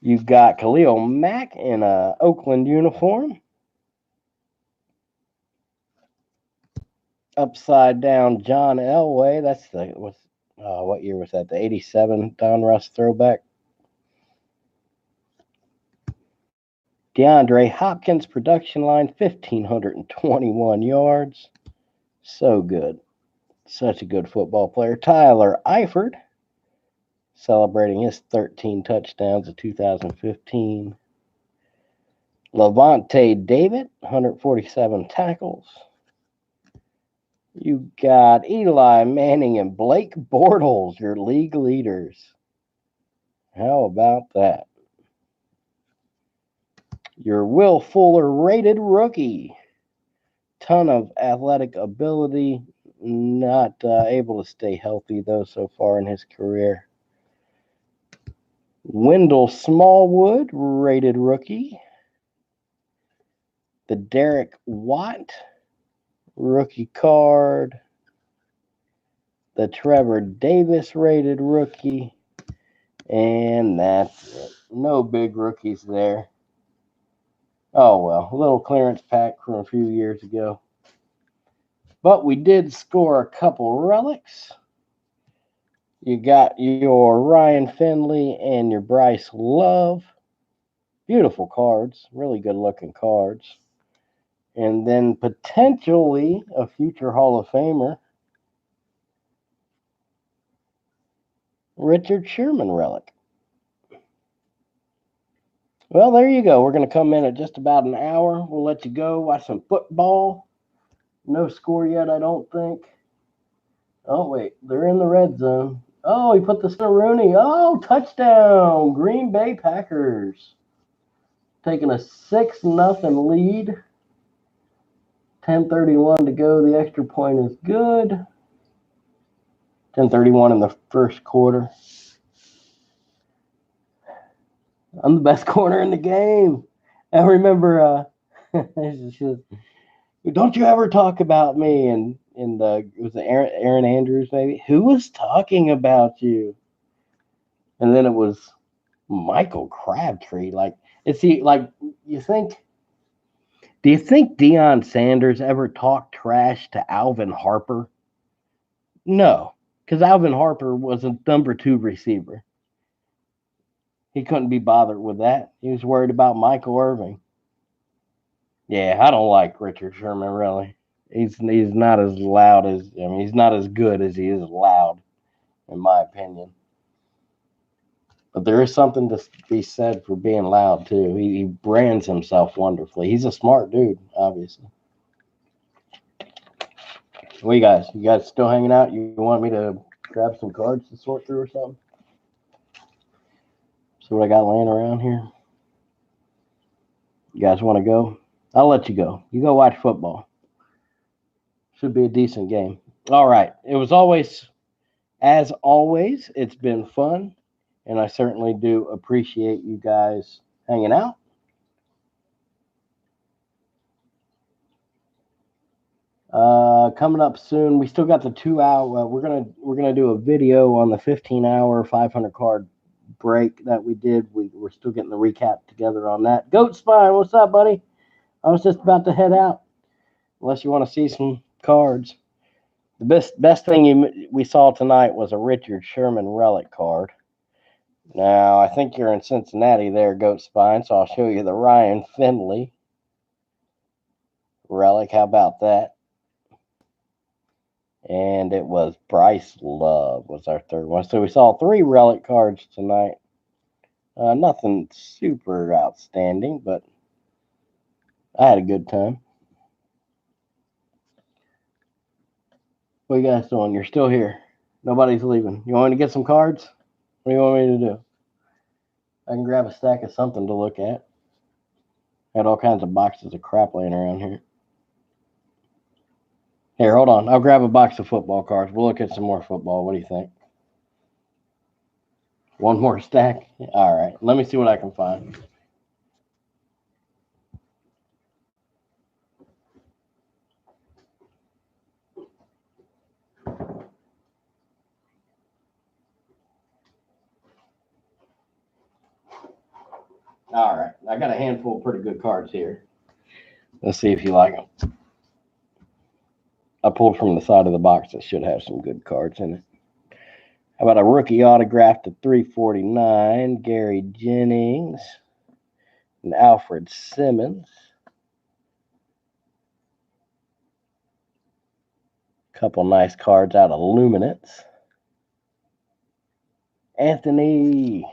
You got Khalil Mack in a Oakland uniform. Upside down John Elway. That's what year was that? The 87 Don Russ throwback. DeAndre Hopkins production line, 1,521 yards. So good. Such a good football player. Tyler Eifert, celebrating his 13 touchdowns of 2015. Levante David, 147 tackles. You got Eli Manning and Blake Bortles, your league leaders. How about that? Your Will Fuller rated rookie. Ton of athletic ability. Not able to stay healthy, though, so far in his career. Wendell Smallwood, rated rookie. The Derek Watt, rookie card. The Trevor Davis, rated rookie. And that's it. No big rookies there. Oh, well, a little clearance pack from a few years ago. But we did score a couple relics. You got your Ryan Finley and your Bryce Love. Beautiful cards. Really good looking cards. And then potentially a future Hall of Famer. Richard Sherman relic. Well, there you go. We're going to come in at just about an hour. We'll let you go. Watch some football. No score yet, I don't think. Oh, wait. They're in the red zone. Oh, he put the Rooney. Oh, touchdown. Green Bay Packers. Taking a 6-0 lead 10:31 to go. The extra point is good. 10:31 in the first quarter. I'm the best corner in the game. I remember, don't you ever talk about me? And it was Aaron Andrews, maybe. Who was talking about you? And then it was Michael Crabtree. Like, you think? Do you think Deion Sanders ever talked trash to Alvin Harper? No, because Alvin Harper was a number 2 receiver. He couldn't be bothered with that. He was worried about Michael Irvin. Yeah, I don't like Richard Sherman, really. He's not as loud as, he's not as good as he is loud, in my opinion. But there is something to be said for being loud too. He brands himself wonderfully. He's a smart dude, obviously. What you guys? You guys still hanging out? You want me to grab some cards to sort through or something? See what I got laying around here. You guys want to go? I'll let you go. You go watch football. Should be a decent game. All right. It was as always, it's been fun. And I certainly do appreciate you guys hanging out. Coming up soon, we still got the 2 hour. We're gonna do a video on the 15-hour 500 card break that we did. We're still getting the recap together on that. Goat Spine, what's up, buddy? I was just about to head out. Unless you want to see some cards. The best thing we saw tonight was a Richard Sherman relic card. Now, I think you're in Cincinnati there, Goat Spine, so I'll show you the Ryan Finley relic. How about that? And it was Bryce Love was our third one. So we saw 3 relic cards tonight. Nothing super outstanding, but I had a good time. What you guys doing? You're still here. Nobody's leaving. You want me to get some cards? What do you want me to do? I can grab a stack of something to look at. Had all kinds of boxes of crap laying around here. Here, hold on. I'll grab a box of football cards. We'll look at some more football. What do you think? One more stack? All right. Let me see what I can find. All right. I got a handful of pretty good cards here. Let's see if you like them. I pulled from the side of the box that should have some good cards in it. How about a rookie autograph to 349, Gary Jennings and Alfred Simmons. Couple nice cards out of Luminance. Anthony.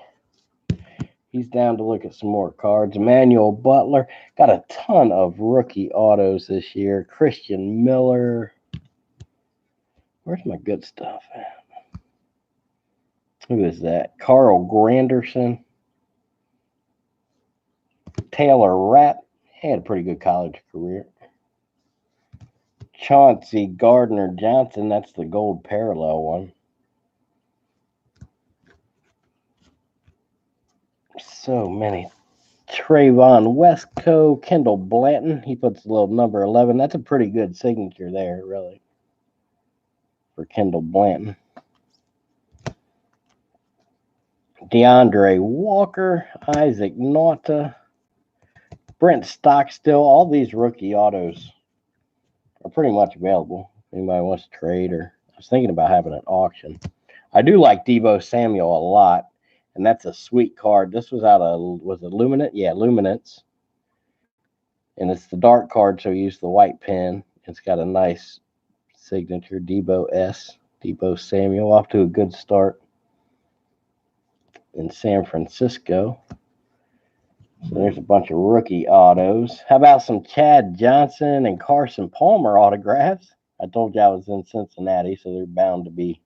He's down to look at some more cards. Emmanuel Butler. Got a ton of rookie autos this year. Christian Miller. Where's my good stuff at? Who is that? Carl Granderson. Taylor Rapp. He had a pretty good college career. Chauncey Gardner Johnson. That's the gold parallel one. So many. Trayvon Westco. Kendall Blanton. He puts a little number 11. That's a pretty good signature there, really, for Kendall Blanton. DeAndre Walker. Isaac Nauta. Brent Stockstill. All these rookie autos are pretty much available. If anybody wants to trade, or I was thinking about having an auction. I do like Deebo Samuel a lot, and that's a sweet card. This was out of, was it Luminance? Yeah, Luminance. And it's the dark card, so you use the white pen. It's got a nice signature, Deebo S. Deebo Samuel, off to a good start in San Francisco. So there's a bunch of rookie autos. How about some Chad Johnson and Carson Palmer autographs? I told you I was in Cincinnati, so there's bound to be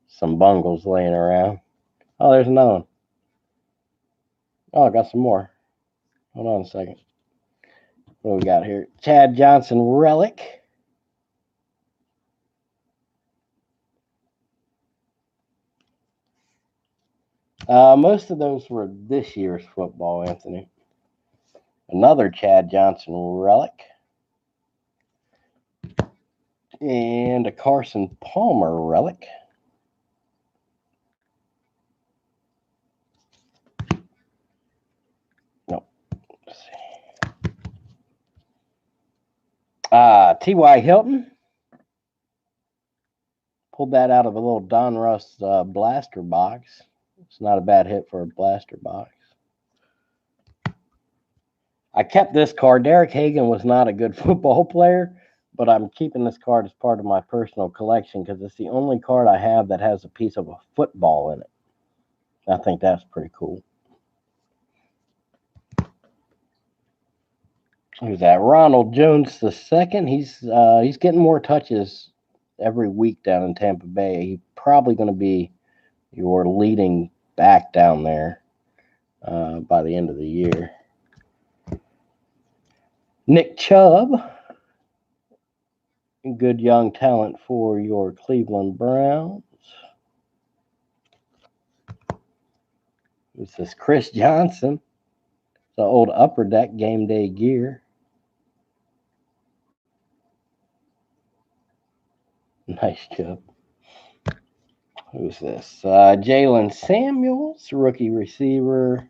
some bungles laying around. Oh, there's another one. Oh, I got some more. Hold on a second. What we got here? Chad Johnson relic. Most of those were this year's football, Anthony. Another Chad Johnson relic. And a Carson Palmer relic. No. Let's see. T.Y. Hilton. Pulled that out of a little Donruss blaster box. It's not a bad hit for a blaster box. I kept this card. Derek Hagan was not a good football player, but I'm keeping this card as part of my personal collection because it's the only card I have that has a piece of a football in it. I think that's pretty cool. Who's that? Ronald Jones II. He's getting more touches every week down in Tampa Bay. He's probably going to be your leading back down there by the end of the year. Nick Chubb, good young talent for your Cleveland Browns. This is Chris Johnson, the old Upper Deck game day gear. Nice job. Who's this? Jalen Samuels, rookie receiver.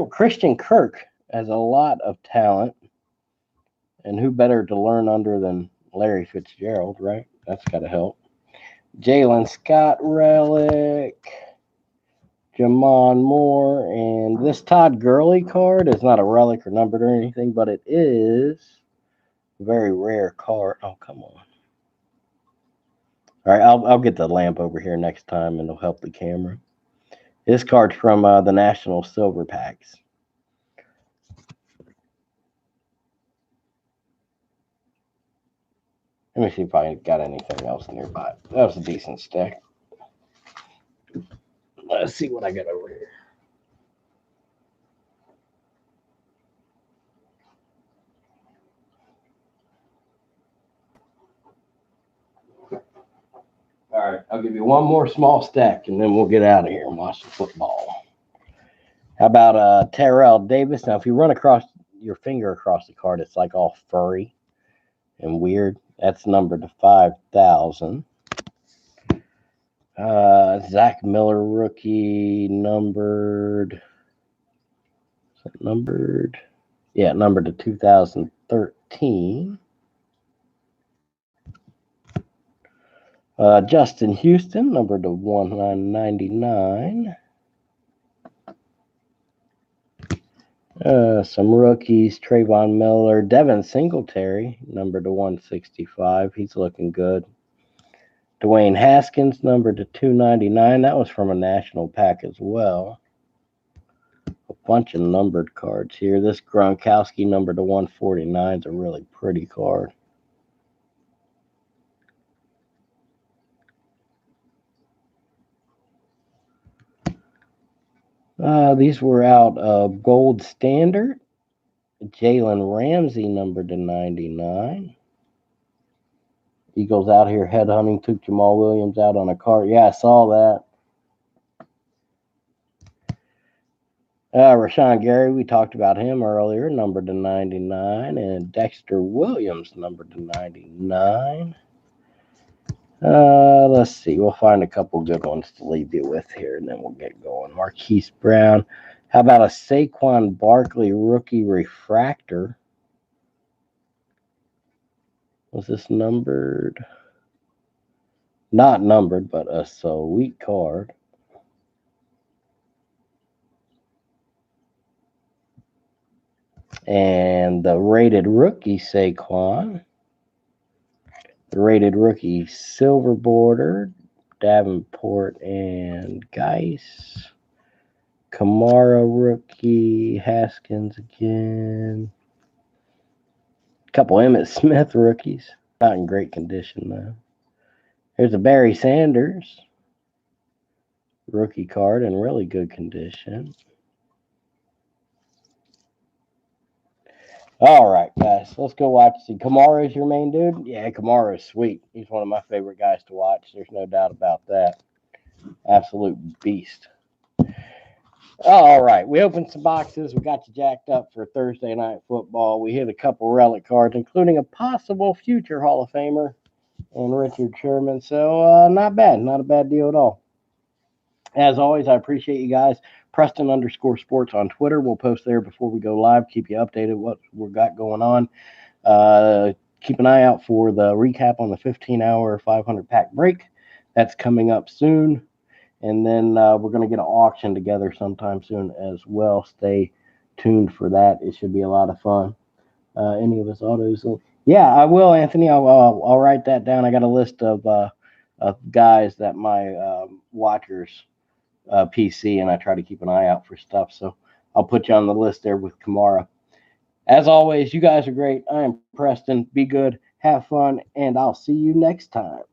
Christian Kirk has a lot of talent. And who better to learn under than Larry Fitzgerald, right? That's got to help. Jalen Scott relic. Jamon Moore. And this Todd Gurley card is not a relic or numbered or anything, but it is a very rare card. Oh, come on. All right, I'll get the lamp over here next time, and it'll help the camera. This card's from the National Silver Packs. Let me see if I got anything else nearby. That was a decent stack. Let's see what I got over here. All right, I'll give you one more small stack, and then we'll get out of here and watch the football. How about Terrell Davis? Now, if you run your finger across the card, it's like all furry and weird. That's numbered to 5,000. Zach Miller rookie numbered. Is that numbered? Yeah, numbered to 2013. Justin Houston, numbered to 199. Some rookies, Trayvon Miller, Devin Singletary, numbered to 165. He's looking good. Dwayne Haskins, numbered to 299. That was from a national pack as well. A bunch of numbered cards here. This Gronkowski, numbered to 149, is a really pretty card. These were out of Gold Standard. Jalen Ramsey, numbered to 99. Eagles out here headhunting, took Jamal Williams out on a cart. Yeah, I saw that. Rashawn Gary, we talked about him earlier, numbered to 99. And Dexter Williams, numbered to 99. Let's see. We'll find a couple good ones to leave you with here, and then we'll get going. Marquise Brown. How about a Saquon Barkley rookie refractor? Was this numbered? Not numbered, but a sweet card. And the rated rookie Saquon. The rated rookie silver border, Davenport and Geis. Kamara rookie, Haskins again. Couple Emmitt Smith rookies. Not in great condition, though. Here's a Barry Sanders rookie card in really good condition. All right, guys, let's go watch. See, Kamara is your main dude. Yeah, Kamara is sweet. He's one of my favorite guys to watch. There's no doubt about that. Absolute beast. All right, we opened some boxes. We got you jacked up for Thursday night football. We hit a couple relic cards, including a possible future Hall of Famer and Richard Sherman. So not bad, not a bad deal at all. As always, I appreciate you guys. Preston_sports on Twitter. We'll post there before we go live. Keep you updated what we've got going on. Keep an eye out for the recap on the 15-hour 500 pack break. That's coming up soon. And then we're going to get an auction together sometime soon as well. Stay tuned for that. It should be a lot of fun. Any of us autos? Yeah, I will, Anthony. I'll write that down. I got a list of guys that my watchers PC, and I try to keep an eye out for stuff. So I'll put you on the list there with Kamara. As always, you guys are great. I am Preston. Be good, have fun, and I'll see you next time.